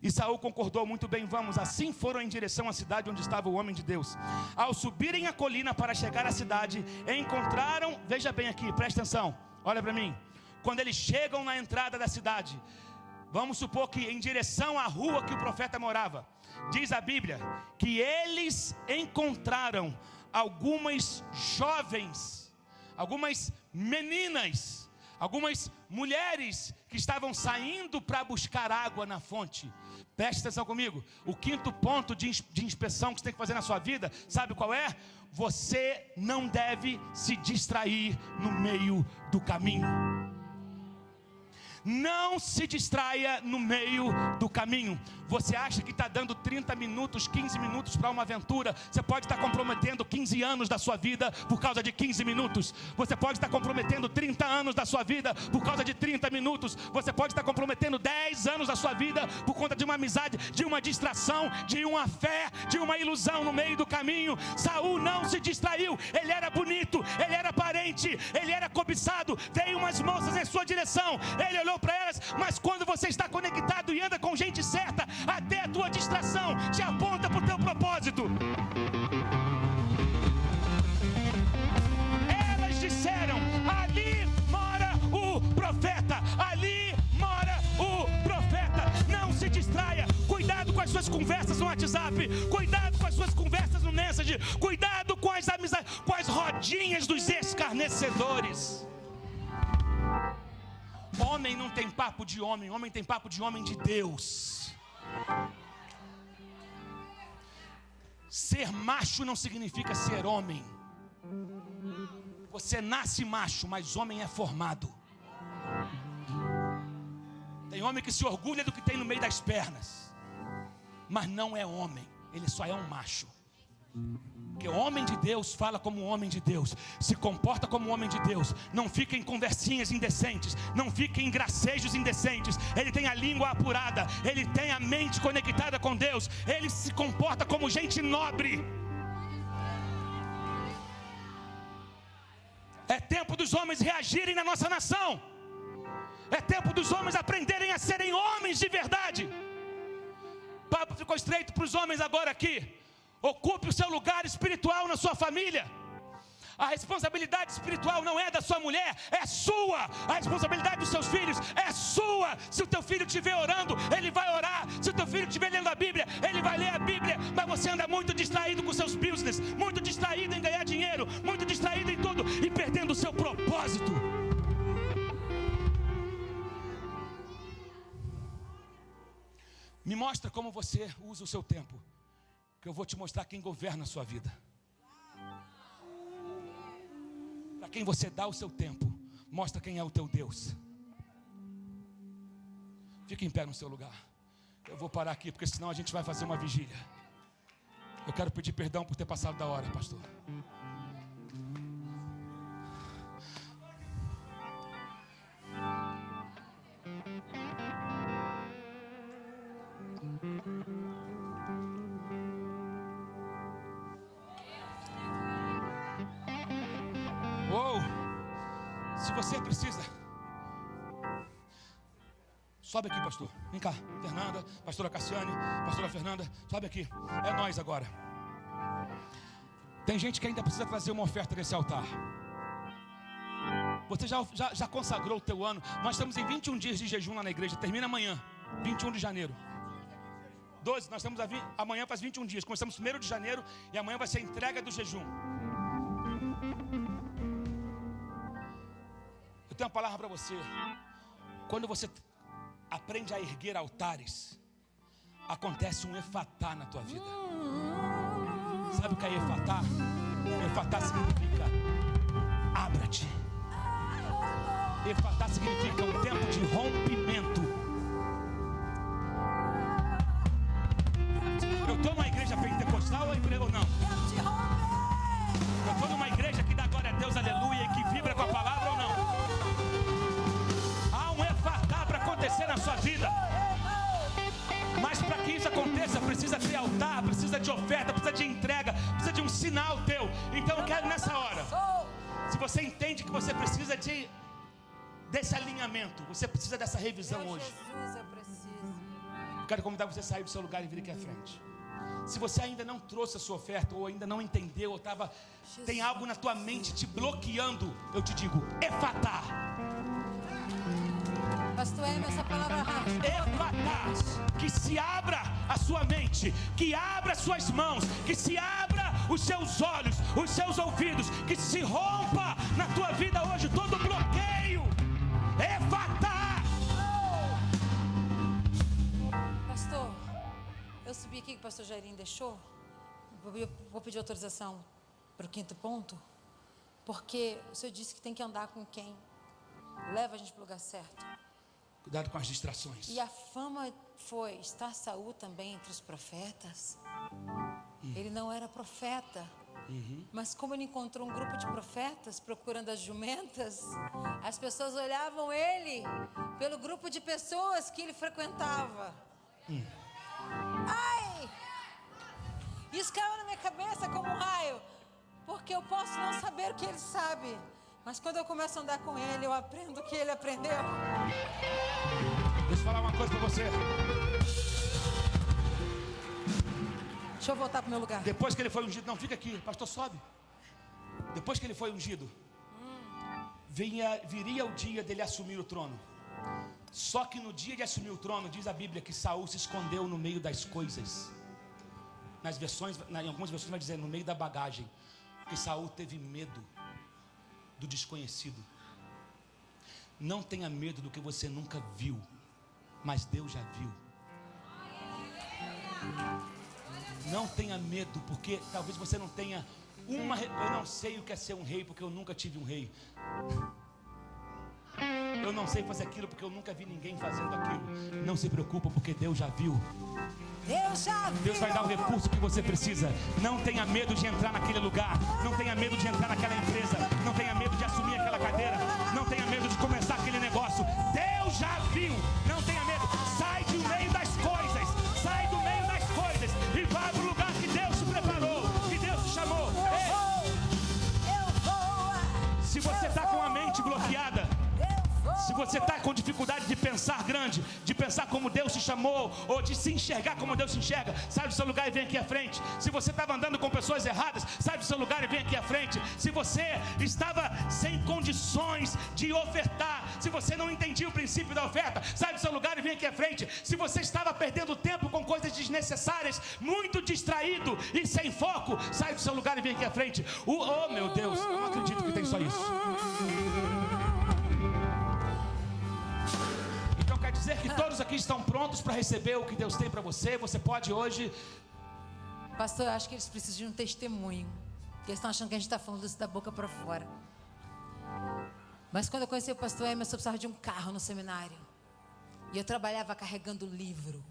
E Saul concordou: muito bem, vamos. Assim foram em direção à cidade onde estava o homem de Deus. Ao subirem a colina para chegar à cidade, encontraram, veja bem aqui, presta atenção, olha para mim. Quando eles chegam na entrada da cidade, vamos supor que em direção à rua que o profeta morava, diz a Bíblia que eles encontraram algumas jovens, algumas meninas, algumas mulheres que estavam saindo para buscar água na fonte. Preste atenção comigo. O 5º ponto de inspeção que você tem que fazer na sua vida, sabe qual é? Você não deve se distrair no meio do caminho. Não se distraia no meio do caminho. Você acha que está dando 30 minutos, 15 minutos para uma aventura. Você pode estar comprometendo 15 anos da sua vida por causa de 15 minutos. Você pode estar comprometendo 30 anos da sua vida por causa de 30 minutos. Você pode estar comprometendo 10 anos da sua vida por conta de uma amizade, de uma distração, de uma fé, de uma ilusão no meio do caminho. Saul não se distraiu. Ele era bonito, ele era aparente, ele era cobiçado. Veio umas moças em sua direção, ele olhou para elas. Mas quando você está conectado e anda com gente certa, até a tua distração te aponta para o teu propósito. Elas disseram: ali mora o profeta, ali mora o profeta. Não se distraia. Cuidado com as suas conversas no WhatsApp, cuidado com as suas conversas no Messenger, cuidado com as amizades, com as rodinhas dos escarnecedores. Homem não tem papo de homem, homem tem papo de homem de Deus. Ser macho não significa ser homem. Você nasce macho, mas homem é formado. Tem homem que se orgulha do que tem no meio das pernas, mas não é homem, ele só é um macho. Porque o homem de Deus fala como homem de Deus, se comporta como homem de Deus, não fica em conversinhas indecentes, não fica em gracejos indecentes. Ele tem a língua apurada, ele tem a mente conectada com Deus, ele se comporta como gente nobre. É tempo dos homens reagirem na nossa nação. É tempo dos homens aprenderem a serem homens de verdade. O papo ficou estreito para os homens agora aqui. Ocupe o seu lugar espiritual na sua família. A responsabilidade espiritual não é da sua mulher, é sua. A responsabilidade dos seus filhos é sua. Se o teu filho estiver orando, ele vai orar. Se o teu filho estiver lendo a Bíblia, ele vai ler a Bíblia. Mas você anda muito distraído com seus business, muito distraído em ganhar dinheiro, muito distraído em tudo e perdendo o seu propósito. Me mostra como você usa o seu tempo, que eu vou te mostrar quem governa a sua vida. Para quem você dá o seu tempo, mostra quem é o teu Deus. Fique em pé no seu lugar. Eu vou parar aqui, porque senão a gente vai fazer uma vigília. Eu quero pedir perdão por ter passado da hora, pastor. Se você precisa, sobe aqui, pastor. Vem cá, Fernanda, pastora Cassiane, pastora Fernanda, sobe aqui. É nós agora. Tem gente que ainda precisa trazer uma oferta nesse altar. Você já consagrou o teu ano. Nós estamos em 21 dias de jejum lá na igreja. Termina amanhã, 21 de janeiro. 12, nós estamos amanhã faz 21 dias. Começamos 1º de janeiro e amanhã vai ser a entrega do jejum. Eu tenho uma palavra para você. Quando você aprende a erguer altares, acontece um efatá na tua vida. Sabe o que é efatá? Efatá significa abra-te. Efatá significa um tempo de rompimento. Eu estou numa igreja pentecostal ou não? Eu estou numa igreja que dá glória a Deus, aleluia, e que vibra com a palavra ou não? Acontecer na sua vida, mas para que isso aconteça precisa ter altar, precisa de oferta, precisa de entrega, precisa de um sinal teu. Então eu quero nessa hora, se você entende que você precisa desse alinhamento, você precisa dessa revisão hoje, eu quero convidar você a sair do seu lugar e vir aqui à frente. Se você ainda não trouxe a sua oferta, ou ainda não entendeu, ou tem algo na tua mente te bloqueando, eu te digo, efatá. Pastor Emer, essa palavra rápida. Efatá, que se abra a sua mente, que abra as suas mãos, que se abra os seus olhos, os seus ouvidos, que se rompa na tua vida hoje todo bloqueio. Efatá. Pastor, eu subi aqui que o pastor Jairinho deixou. Vou pedir autorização para o 5º ponto, porque o senhor disse que tem que andar com quem leva a gente para o lugar certo. Cuidado com as distrações. E a fama foi, está Saul também entre os profetas? Ele não era profeta. Mas como ele encontrou um grupo de profetas procurando as jumentas, as pessoas olhavam ele pelo grupo de pessoas que ele frequentava. Ai! Isso caiu na minha cabeça como um raio, porque eu posso não saber o que ele sabe, mas quando eu começo a andar com ele, eu aprendo o que ele aprendeu. Deixa eu falar uma coisa para você. Deixa eu voltar para o meu lugar. Depois que ele foi ungido, não, fica aqui, pastor, sobe. Depois que ele foi ungido, viria o dia dele assumir o trono. Só que no dia de assumir o trono, diz a Bíblia que Saul se escondeu no meio das coisas. Em algumas versões vai dizer no meio da bagagem, porque Saul teve medo do desconhecido. Não tenha medo do que você nunca viu, mas Deus já viu. Não tenha medo, porque talvez você não tenha eu não sei o que é ser um rei, porque eu nunca tive um rei. Eu não sei fazer aquilo, porque eu nunca vi ninguém fazendo aquilo. Não se preocupa, porque Deus já viu. Deus vai dar o recurso que você precisa. Não tenha medo de entrar naquele lugar. Não tenha medo de entrar naquela empresa. Não tenha medo de assumir aquela cadeira. Não tenha medo de começar aquele negócio. Deus já viu. Não tenha medo. Sai do meio das coisas. Sai do meio das coisas e vá para o lugar que Deus te preparou, que Deus te chamou. Se você está com a mente bloqueada, se você está com dificuldade de pensar grande, de pensar como Deus te chamou, ou de se enxergar como Deus te enxerga, sai do seu lugar e vem aqui à frente. Se você estava andando com pessoas erradas, sai do seu lugar e vem aqui à frente. Se você estava sem condições de ofertar, se você não entendia o princípio da oferta, sai do seu lugar e vem aqui à frente. Se você estava perdendo tempo com coisas desnecessárias, muito distraído e sem foco, sai do seu lugar e vem aqui à frente. Oh meu Deus, eu não acredito que tem só isso. Quer dizer que todos aqui estão prontos para receber o que Deus tem para você. Você pode hoje. Pastor, eu acho que eles precisam de um testemunho, porque eles estão achando que a gente está falando isso da boca para fora. Mas quando eu conheci o pastor Emerson, eu precisava de um carro no seminário, e eu trabalhava carregando livro.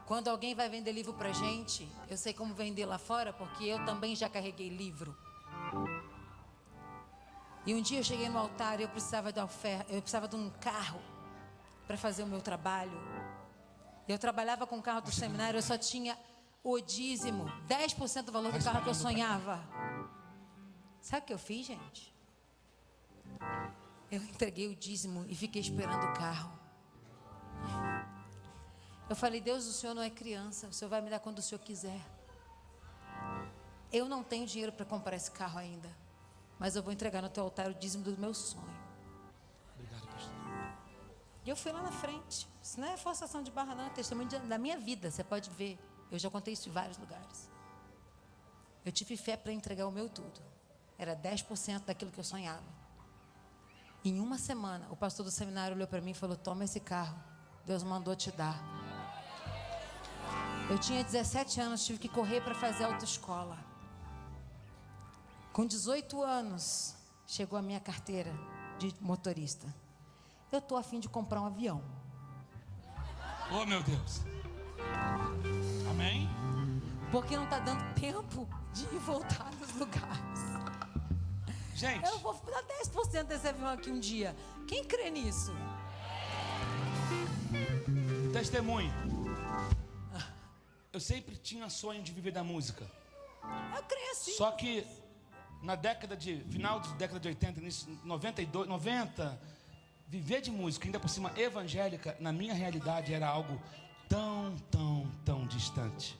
Quando alguém vai vender livro para a gente, eu sei como vender lá fora, porque eu também já carreguei livro. E um dia eu cheguei no altar e eu precisava de um carro para fazer o meu trabalho. Eu trabalhava com o carro do seminário, eu só tinha o dízimo, 10% do valor do carro que eu sonhava. Sabe o que eu fiz, gente? Eu entreguei o dízimo e fiquei esperando o carro. Eu falei: Deus, o Senhor não é criança, o Senhor vai me dar quando o Senhor quiser. Eu não tenho dinheiro para comprar esse carro ainda, mas eu vou entregar no teu altar o dízimo do meu sonho. E eu fui lá na frente. Isso não é forçação de barra, não, é testemunho da minha vida. Você pode ver, eu já contei isso em vários lugares. Eu tive fé para entregar o meu tudo. Era 10% daquilo que eu sonhava. Em uma semana, o pastor do seminário olhou para mim e falou: toma esse carro, Deus mandou te dar. Eu tinha 17 anos, tive que correr para fazer autoescola. Com 18 anos, chegou a minha carteira de motorista. Eu estou a fim de comprar um avião. Oh, meu Deus. Amém? Porque não está dando tempo de ir voltar nos lugares. Gente, eu vou dar 10% desse avião aqui um dia. Quem crê nisso? Testemunho. Eu sempre tinha sonho de viver da música. Eu cresci. Só que na final da década de 80, início 90, viver de música, ainda por cima evangélica, na minha realidade era algo tão distante.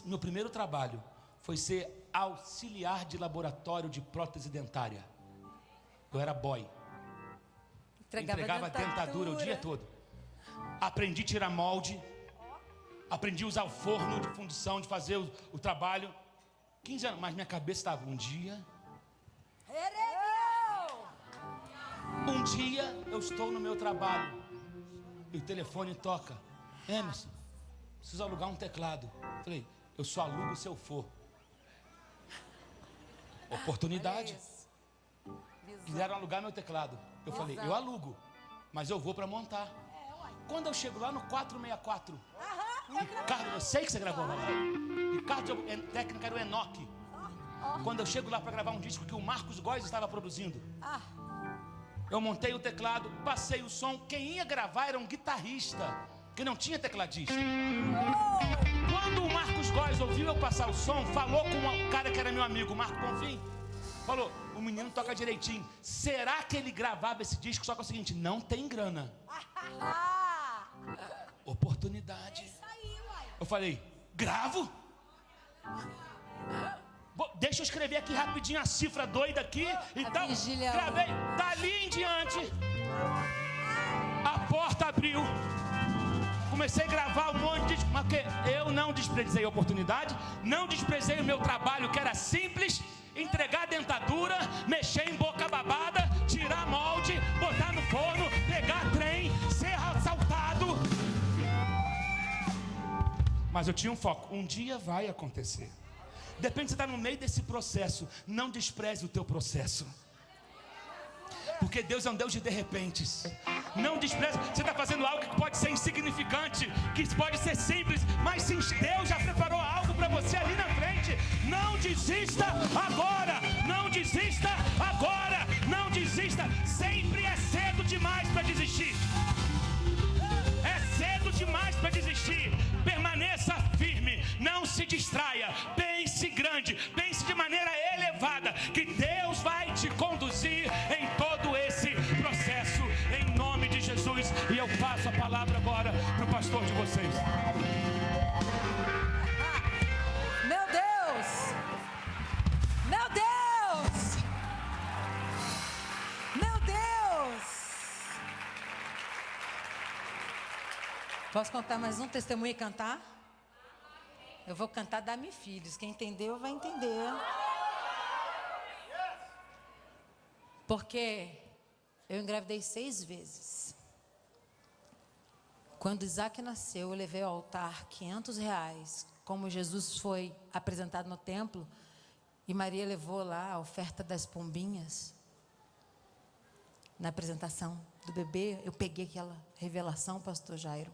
Meu primeiro trabalho foi ser auxiliar de laboratório de prótese dentária. Eu era boy. Entregava dentadura o dia todo. Aprendi a tirar molde. Aprendi a usar o forno de fundição, de fazer o trabalho. 15 anos, mas minha cabeça estava um dia eu estou no meu trabalho e o telefone toca. Emerson, preciso alugar um teclado. Falei: eu só alugo se eu for. Oportunidade. Quiseram alugar meu teclado. Eu falei: eu alugo. mas eu vou para montar. Quando eu chego lá no 464, Ricardo, eu sei que você gravou lá. Ricardo, técnica era o Enoque. Quando eu chego lá para gravar um disco que o Marcos Góes estava produzindo, eu montei o teclado, passei o som. Quem ia gravar era um guitarrista, que não tinha tecladista. Quando o Marcos Góes ouviu eu passar o som, falou com um cara que era meu amigo, Marco Bonfim. Falou, o menino toca direitinho. Será que ele gravava esse disco? Só que é o seguinte, não tem grana. Oportunidade. Eu falei, gravo? Deixa eu escrever aqui rapidinho a cifra doida aqui e tal. Gravei. Dali em diante, a porta abriu. Comecei a gravar um monte de disco. Mas eu não desprezei a oportunidade. Não desprezei o meu trabalho, que era simples. Entregar dentadura, mexer em boca babada, tirar molde, botar no forno, pegar trem, ser assaltado. Mas eu tinha um foco. Um dia vai acontecer. Depende, você está no meio desse processo. Não despreze o teu processo. Porque Deus é um Deus de repentes. Não despreze. Você está fazendo algo que pode ser insignificante, que pode ser simples, mas sim, Deus já preparou algo para você ali na frente. Não desista agora. Não desista agora. Não desista. Sempre é cedo demais para desistir. É cedo demais para desistir. Permaneça firme. Não se distraia. Pense grande. Pense de maneira elevada. Que Deus vai te conduzir em todo esse processo. Em nome de Jesus. E eu passo a palavra agora para o pastor de vocês. Meu Deus! Meu Deus! Meu Deus! Posso contar mais um testemunho e cantar? Eu vou cantar Dá-me Filhos. Quem entendeu vai entender. Porque eu engravidei 6 vezes. Quando Isaac nasceu, eu levei ao altar R$500, como Jesus foi apresentado no templo, e Maria levou lá a oferta das pombinhas. Na apresentação do bebê, eu peguei aquela revelação, pastor Jairo.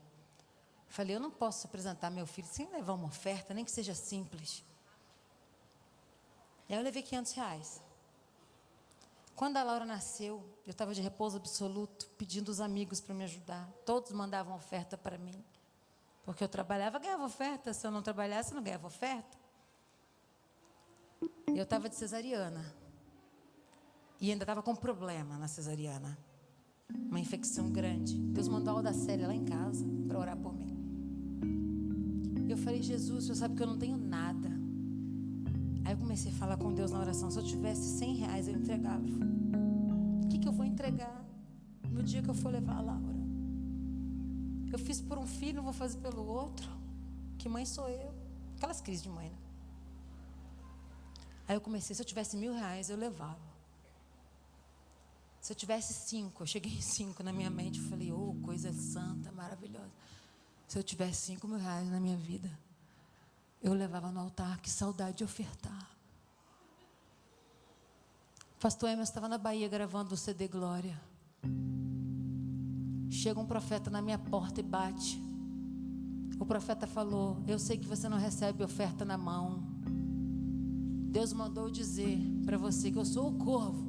Falei, eu não posso apresentar meu filho sem levar uma oferta, nem que seja simples. E aí eu levei R$500. Quando a Laura nasceu, eu estava de repouso absoluto, pedindo os amigos para me ajudar. Todos mandavam oferta para mim. Porque eu trabalhava, ganhava oferta. Se eu não trabalhasse, eu não ganhava oferta. E eu estava de cesariana. E ainda estava com problema na cesariana. Uma infecção grande. Deus mandou a Audacélia lá em casa para orar por mim. E eu falei, Jesus, o Senhor sabe que eu não tenho nada. Aí eu comecei a falar com Deus na oração. Se eu tivesse R$100, eu entregava. O que eu vou entregar no dia que eu for levar a Laura? Eu fiz por um filho, não vou fazer pelo outro. Que mãe sou eu? Aquelas crises de mãe, né? Aí eu comecei, se eu tivesse R$1.000, eu levava. Se eu tivesse 5, eu cheguei em 5 na minha mente. Eu falei, oh, coisa santa, maravilhosa. Se eu tivesse R$5.000 na minha vida, eu levava no altar. Que saudade de ofertar. Pastor Emerson estava na Bahia gravando o CD Glória. Chega um profeta na minha porta e bate. O profeta falou, eu sei que você não recebe oferta na mão. Deus mandou dizer para você que eu sou o corvo.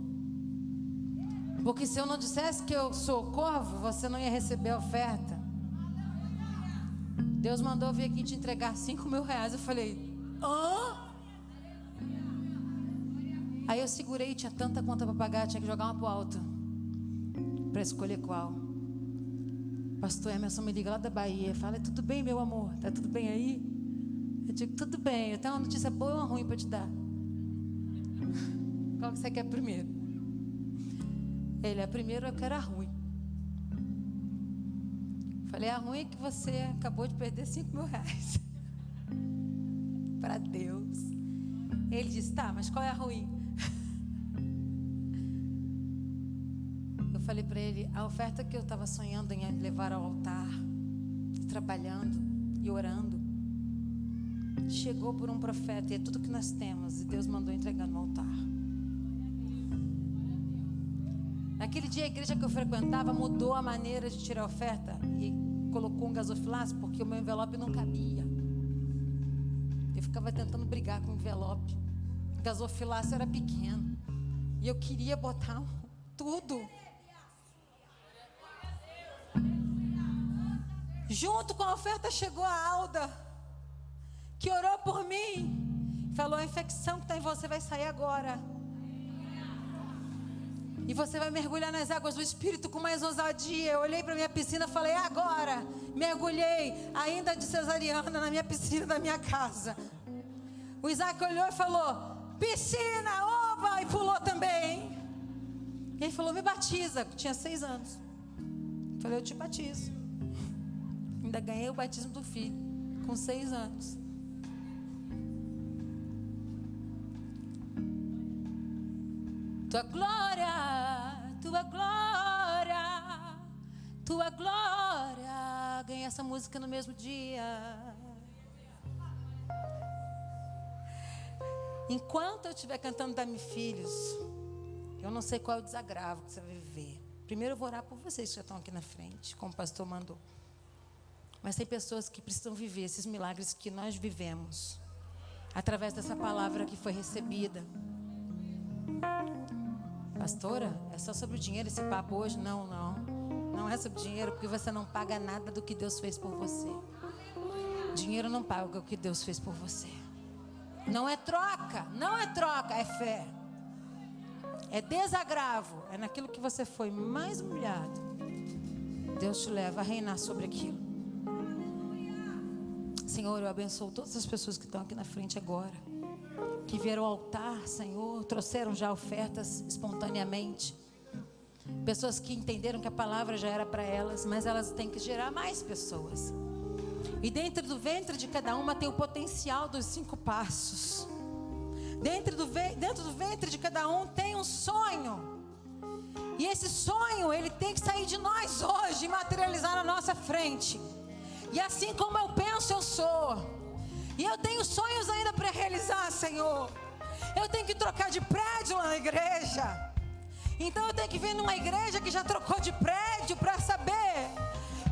Porque se eu não dissesse que eu sou o corvo, você não ia receber a oferta. Deus mandou vir aqui te entregar R$5.000. Eu falei, hã? Aí eu segurei, tinha tanta conta para pagar, tinha que jogar uma pro alto para escolher qual. Pastor Emerson me liga lá da Bahia, fala, tudo bem, meu amor? Tá tudo bem aí? Eu digo, tudo bem, eu tenho uma notícia boa e uma ruim para te dar. Qual que você quer primeiro? Ele, a primeira eu quero a ruim. Falei, a ruim é que você acabou de perder R$5.000 para Deus. Ele disse, tá, mas qual é a ruim? Eu falei para ele, a oferta que eu estava sonhando em levar ao altar, trabalhando e orando, chegou por um profeta, e é tudo que nós temos, e Deus mandou entregar no altar. Naquele dia a igreja que eu frequentava mudou a maneira de tirar a oferta e colocou um gasofilaço porque o meu envelope não cabia. Eu ficava tentando brigar com o envelope. O gasofilaço era pequeno e eu queria botar tudo. Junto com a oferta chegou a Alda, que orou por mim. Falou: a infecção que está em você vai sair agora. E você vai mergulhar nas águas do Espírito com mais ousadia. Eu olhei para minha piscina e falei: agora. Mergulhei, ainda de cesariana, na minha piscina da minha casa. O Isaac olhou e falou: piscina, oba! E pulou também. E ele falou: me batiza. Tinha 6 anos. Eu falei: eu te batizo. Ainda ganhei o batismo do filho, com 6 anos. Tua glória, tua glória, tua glória. Ganhei essa música no mesmo dia. Enquanto eu estiver cantando Dá-me Filhos, eu não sei qual é o desagravo que você vai viver. Primeiro eu vou orar por vocês que já estão aqui na frente, como o pastor mandou. Mas tem pessoas que precisam viver esses milagres que nós vivemos, através dessa palavra que foi recebida. Pastora, é só sobre o dinheiro esse papo hoje? Não, não. Não é sobre dinheiro, porque você não paga nada do que Deus fez por você. Dinheiro não paga o que Deus fez por você. Não é troca, não é troca, é fé. É desagravo, é naquilo que você foi mais humilhado. Deus te leva a reinar sobre aquilo. Senhor, eu abençoo todas as pessoas que estão aqui na frente agora, que vieram ao altar, Senhor, trouxeram já ofertas espontaneamente. Pessoas que entenderam que a palavra já era para elas, mas elas têm que gerar mais pessoas. E dentro do ventre de cada uma tem o potencial dos 5 passos. Dentro do ventre de cada um tem um sonho. E esse sonho, ele tem que sair de nós hoje e materializar na nossa frente. E assim como eu penso, eu sou. E eu tenho sonhos ainda para realizar, Senhor. Eu tenho que trocar de prédio lá na igreja. Então eu tenho que vir numa igreja que já trocou de prédio para saber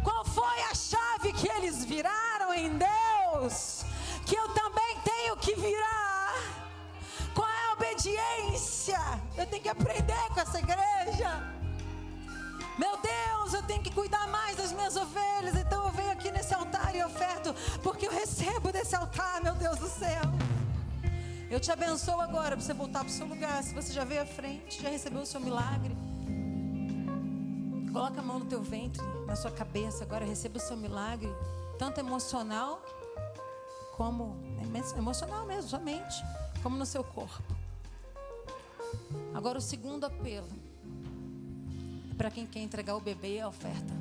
qual foi a chave que eles viraram em Deus, que eu também tenho que virar. Qual é a obediência? Eu tenho que aprender com essa igreja. Meu Deus, eu tenho que cuidar mais das minhas ovelhas. Então eu venho aqui nesse altar e oferto, porque eu recebo desse altar, meu Deus do céu. Eu te abençoo agora para você voltar para o seu lugar. Se você já veio à frente, já recebeu o seu milagre, coloca a mão no teu ventre, na sua cabeça. Agora receba o seu milagre, tanto emocional como emocional mesmo, somente, como no seu corpo. Agora o segundo apelo, para quem quer entregar o bebê e a oferta.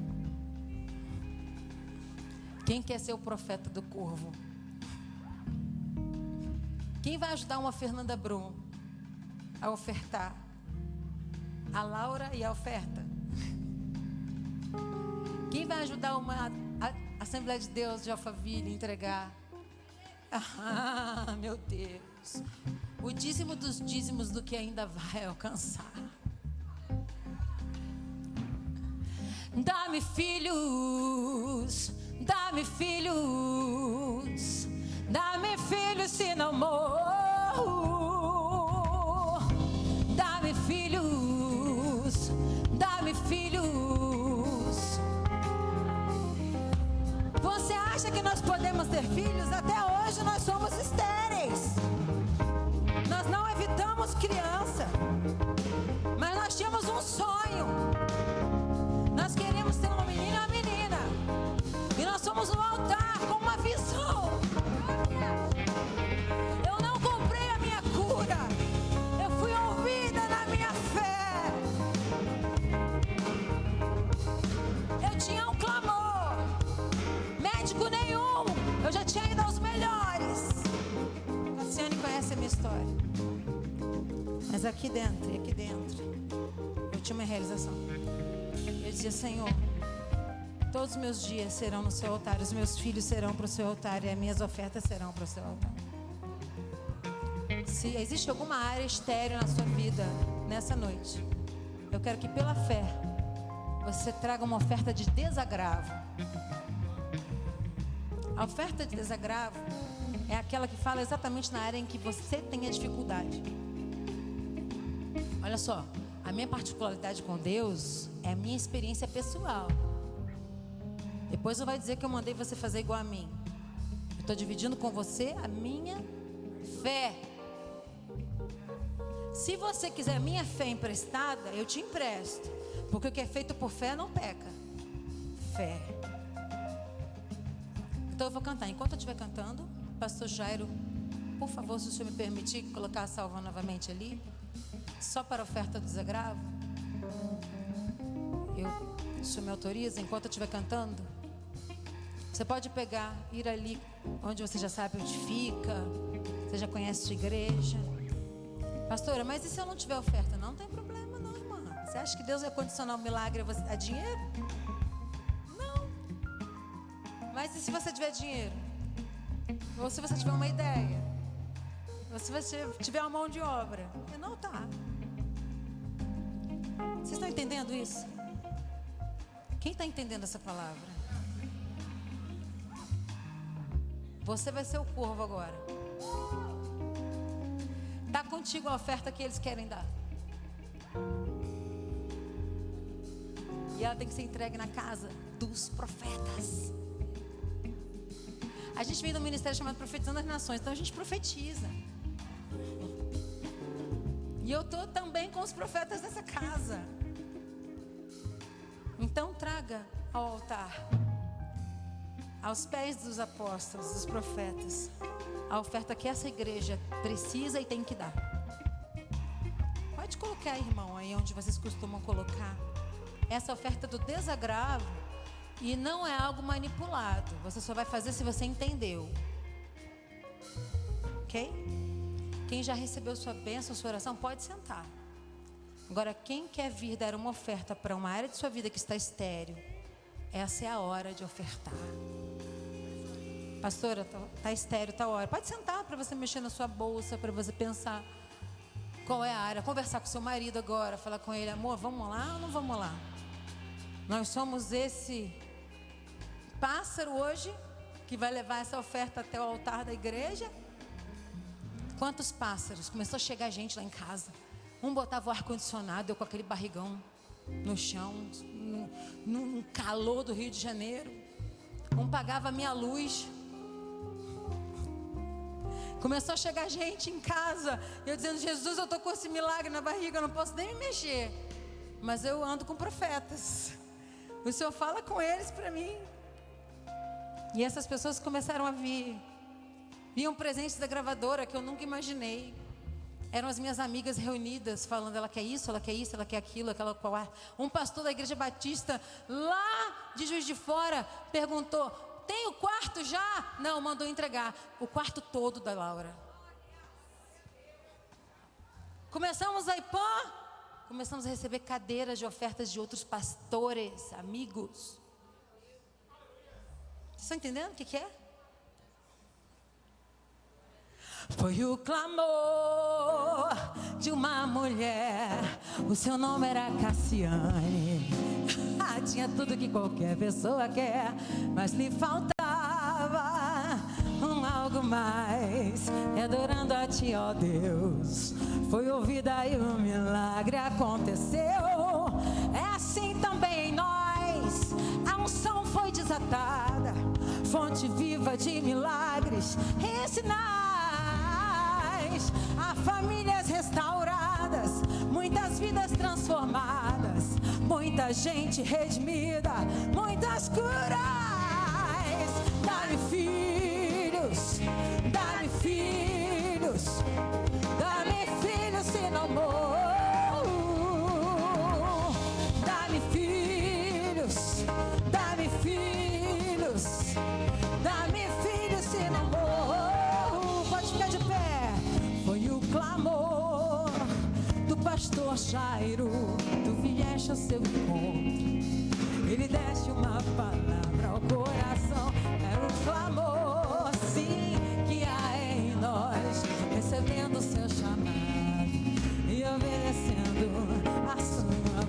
Quem quer ser o profeta do Corvo? Quem vai ajudar uma Fernanda Brum a ofertar? A Laura e a oferta? Quem vai ajudar uma Assembleia de Deus de Alphaville a entregar? Ah, meu Deus. O dízimo dos dízimos do que ainda vai alcançar. Dá-me filhos, dá-me filhos, dá-me filhos se não morro. Dá-me filhos, dá-me filhos. Você acha que nós podemos ter filhos? Até hoje nós somos estéreis. Nós não evitamos criança, mas nós tínhamos um sonho. Nós queremos ter uma menina e uma menina. E nós somos no altar com uma visão. Eu não comprei a minha cura. Eu fui ouvida na minha fé. Eu tinha um clamor. Médico nenhum. Eu já tinha ido aos melhores. Cassiane conhece a minha história. Mas aqui dentro, eu tinha uma realização. Eu dizia: Senhor, todos os meus dias serão no seu altar, os meus filhos serão para o seu altar e as minhas ofertas serão para o seu altar. Se existe alguma área estéril na sua vida nessa noite, eu quero que pela fé você traga uma oferta de desagravo. A oferta de desagravo é aquela que fala exatamente na área em que você tem a dificuldade. Olha só, a minha particularidade com Deus é a minha experiência pessoal. Depois não vai dizer que eu mandei você fazer igual a mim. Eu estou dividindo com você a minha fé. Se você quiser a minha fé emprestada, eu te empresto. Porque o que é feito por fé não peca. Fé. Então eu vou cantar. Enquanto eu estiver cantando, Pastor Jairo, por favor, se o senhor me permitir colocar a salva novamente ali, só para a oferta do desagravo. O senhor me autoriza? Enquanto eu estiver cantando, você pode pegar, ir ali onde você já sabe onde fica, você já conhece a igreja. Pastora, mas e se eu não tiver oferta? Não tem problema não, irmã. Você acha que Deus vai condicionar o milagre a dinheiro? Não. Mas e se você tiver dinheiro? Ou se você tiver uma ideia? Ou se você tiver uma mão de obra? Não tá. Vocês estão entendendo isso? Quem está entendendo essa palavra? Você vai ser o corvo agora. Está contigo a oferta que eles querem dar. E ela tem que ser entregue na casa dos profetas. A gente vem do ministério chamado Profetizando as Nações. Então a gente profetiza. E eu estou também com os profetas dessa casa. Então traga ao altar, aos pés dos apóstolos, dos profetas, a oferta que essa igreja precisa e tem que dar. Pode colocar, irmão, aí onde vocês costumam colocar essa oferta do desagravo. E não é algo manipulado. Você só vai fazer se você entendeu. Ok? Quem já recebeu sua bênção, sua oração, pode sentar. Agora, quem quer vir dar uma oferta para uma área de sua vida que está estéril, essa é a hora de ofertar. Pastora, está estéril, está a hora. Pode sentar para você mexer na sua bolsa, para você pensar qual é a área. Conversar com seu marido agora, falar com ele, amor, vamos lá ou não vamos lá? Nós somos esse pássaro hoje que vai levar essa oferta até o altar da igreja. Quantos pássaros? Começou a chegar gente lá em casa. Um botava o ar-condicionado, eu com aquele barrigão no chão, no calor do Rio de Janeiro. Um pagava a minha luz. Começou a chegar gente em casa. Eu dizendo, Jesus, eu estou com esse milagre na barriga, eu não posso nem me mexer. Mas eu ando com profetas. O Senhor fala com eles para mim. E essas pessoas começaram a vir. Vinham presentes da gravadora que eu nunca imaginei. Eram as minhas amigas reunidas, falando, ela quer isso, ela quer isso, ela quer aquilo, aquela qual. Um pastor da igreja batista, lá de Juiz de Fora, perguntou, tem o quarto já? Não, mandou entregar. O quarto todo da Laura. Começamos a ir começamos a receber cadeiras de ofertas de outros pastores, amigos. Vocês estão entendendo o que é? Foi o clamor de uma mulher. O seu nome era Cassiane. Tinha tudo que qualquer pessoa quer, mas lhe faltava algo mais. E adorando a ti, ó Deus, foi ouvida e o milagre aconteceu. É assim também em nós. A unção foi desatada, fonte viva de milagres e sinais. Há famílias restauradas, muitas vidas transformadas, muita gente redimida, muitas curas. Dá-me filhos, dá-me filhos, dá-me filhos se não morro. Dá-me filhos, dá-me filhos, dá-me filhos se não morro. Pode ficar de pé. Foi o clamor do pastor Jairo. Tu vieste ao seu encontro, ele deste uma palavra ao coração. Era um clamor, sim, que há em nós, recebendo o seu chamado e obedecendo a sua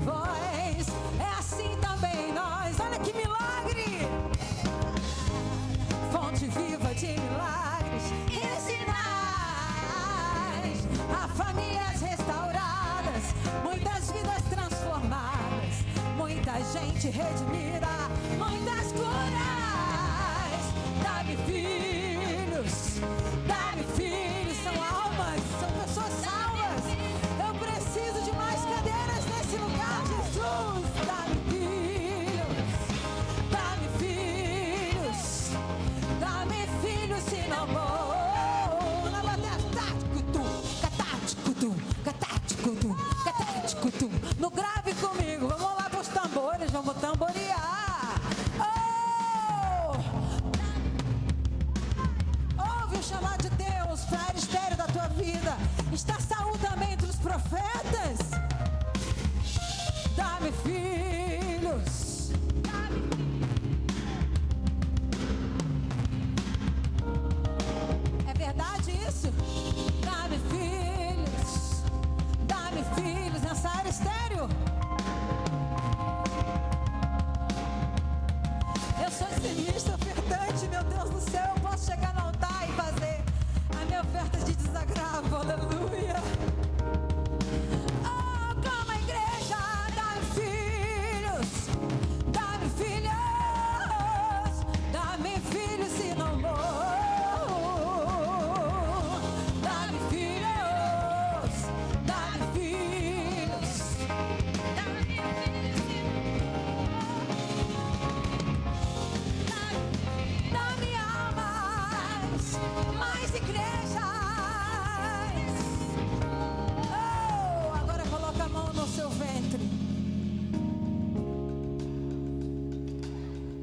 Ministro ofertante, meu Deus do céu, eu posso chegar no altar e fazer a minha oferta de desagravo, aleluia. Oh, como a igreja, dá-me filhos, dá-me filhos, dá-me filhos se não morro, dá-me filhos, dá-me filhos, dá-me filhos se não morro, dá-me almas, mais igrejas. Oh, agora coloca a mão no seu ventre.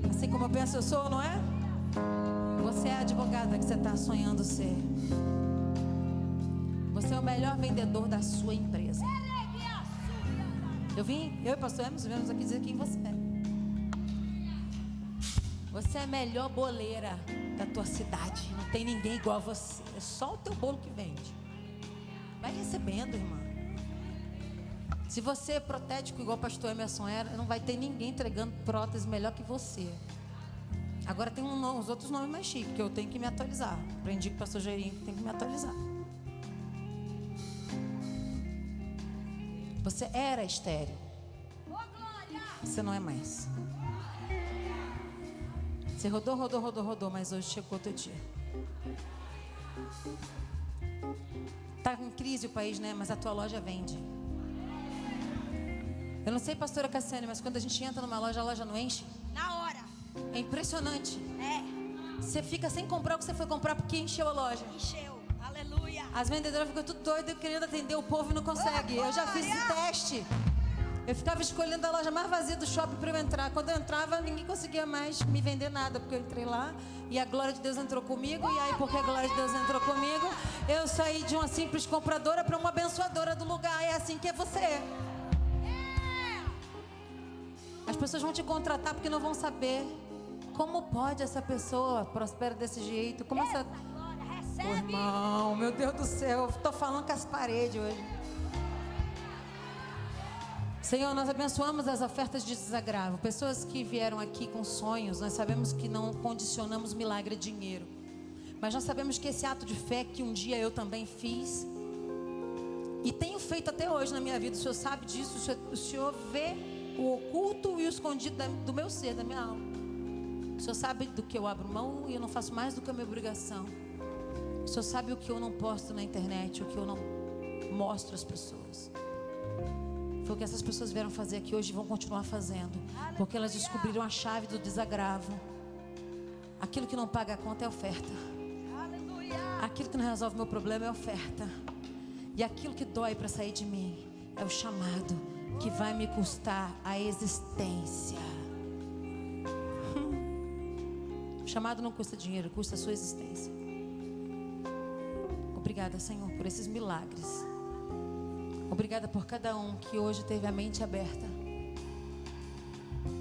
Assim como eu penso, eu sou, não é? Você é a advogada que você está sonhando ser. Você é o melhor vendedor da sua empresa. Eu e o pastor Emerson viemos aqui dizer quem você é. Você é a melhor boleira da tua cidade. Não tem ninguém igual a você. É só o teu bolo que vende. Vai recebendo, irmã. Se você é protético igual o pastor Emerson era, não vai ter ninguém entregando prótese melhor que você. Agora tem uns outros nomes mais chiques que eu tenho que me atualizar. Aprendi com o pastor Jairinho que tem que me atualizar. Você era estéril. Você não é mais. Você rodou, mas hoje chegou o teu dia. Está em crise o país, né? Mas a tua loja vende. Eu não sei, pastora Cassiane, mas quando a gente entra numa loja, a loja não enche? Na hora. É impressionante. É. Você fica sem comprar o que você foi comprar porque encheu a loja. Encheu. Aleluia. As vendedoras ficam tudo doidas querendo atender o povo e não consegue. Eu já fiz esse teste. Eu ficava escolhendo a loja mais vazia do shopping para eu entrar. Quando eu entrava, ninguém conseguia mais me vender nada, porque eu entrei lá e a glória de Deus entrou comigo. E aí, porque a glória de Deus entrou comigo, eu saí de uma simples compradora para uma abençoadora do lugar. É assim que é você. As pessoas vão te contratar porque não vão saber como pode essa pessoa prosperar desse jeito. Como essa... Glória, Ô, recebe. irmão, meu Deus do céu, estou falando com as paredes hoje. Senhor, nós abençoamos as ofertas de desagravo. Pessoas que vieram aqui com sonhos, nós sabemos que não condicionamos milagre a dinheiro. Mas nós sabemos que esse ato de fé que um dia eu também fiz e tenho feito até hoje na minha vida, o Senhor sabe disso, o Senhor vê o oculto e o escondido do meu ser, da minha alma. O Senhor sabe do que eu abro mão e eu não faço mais do que a minha obrigação. O Senhor sabe o que eu não posto na internet, o que eu não mostro às pessoas. Foi o que essas pessoas vieram fazer aqui hoje e vão continuar fazendo. Porque elas descobriram a chave do desagravo. Aquilo que não paga a conta é oferta. Aleluia. Aquilo que não resolve meu problema é oferta. E aquilo que dói para sair de mim é o chamado que vai me custar a existência. O chamado não custa dinheiro, custa a sua existência. Obrigada, Senhor, por esses milagres. Obrigada por cada um que hoje teve a mente aberta,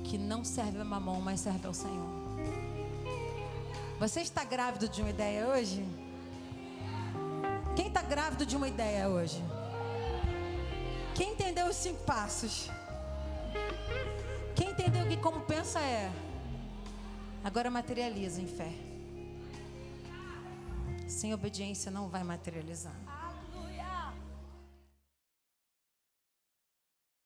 que não serve a mamão, mas serve ao Senhor. Você está grávido de uma ideia hoje? Quem está grávido de uma ideia hoje? Quem entendeu os 5 passos? Quem entendeu que como pensa é? Agora materializa em fé. Sem obediência não vai materializar.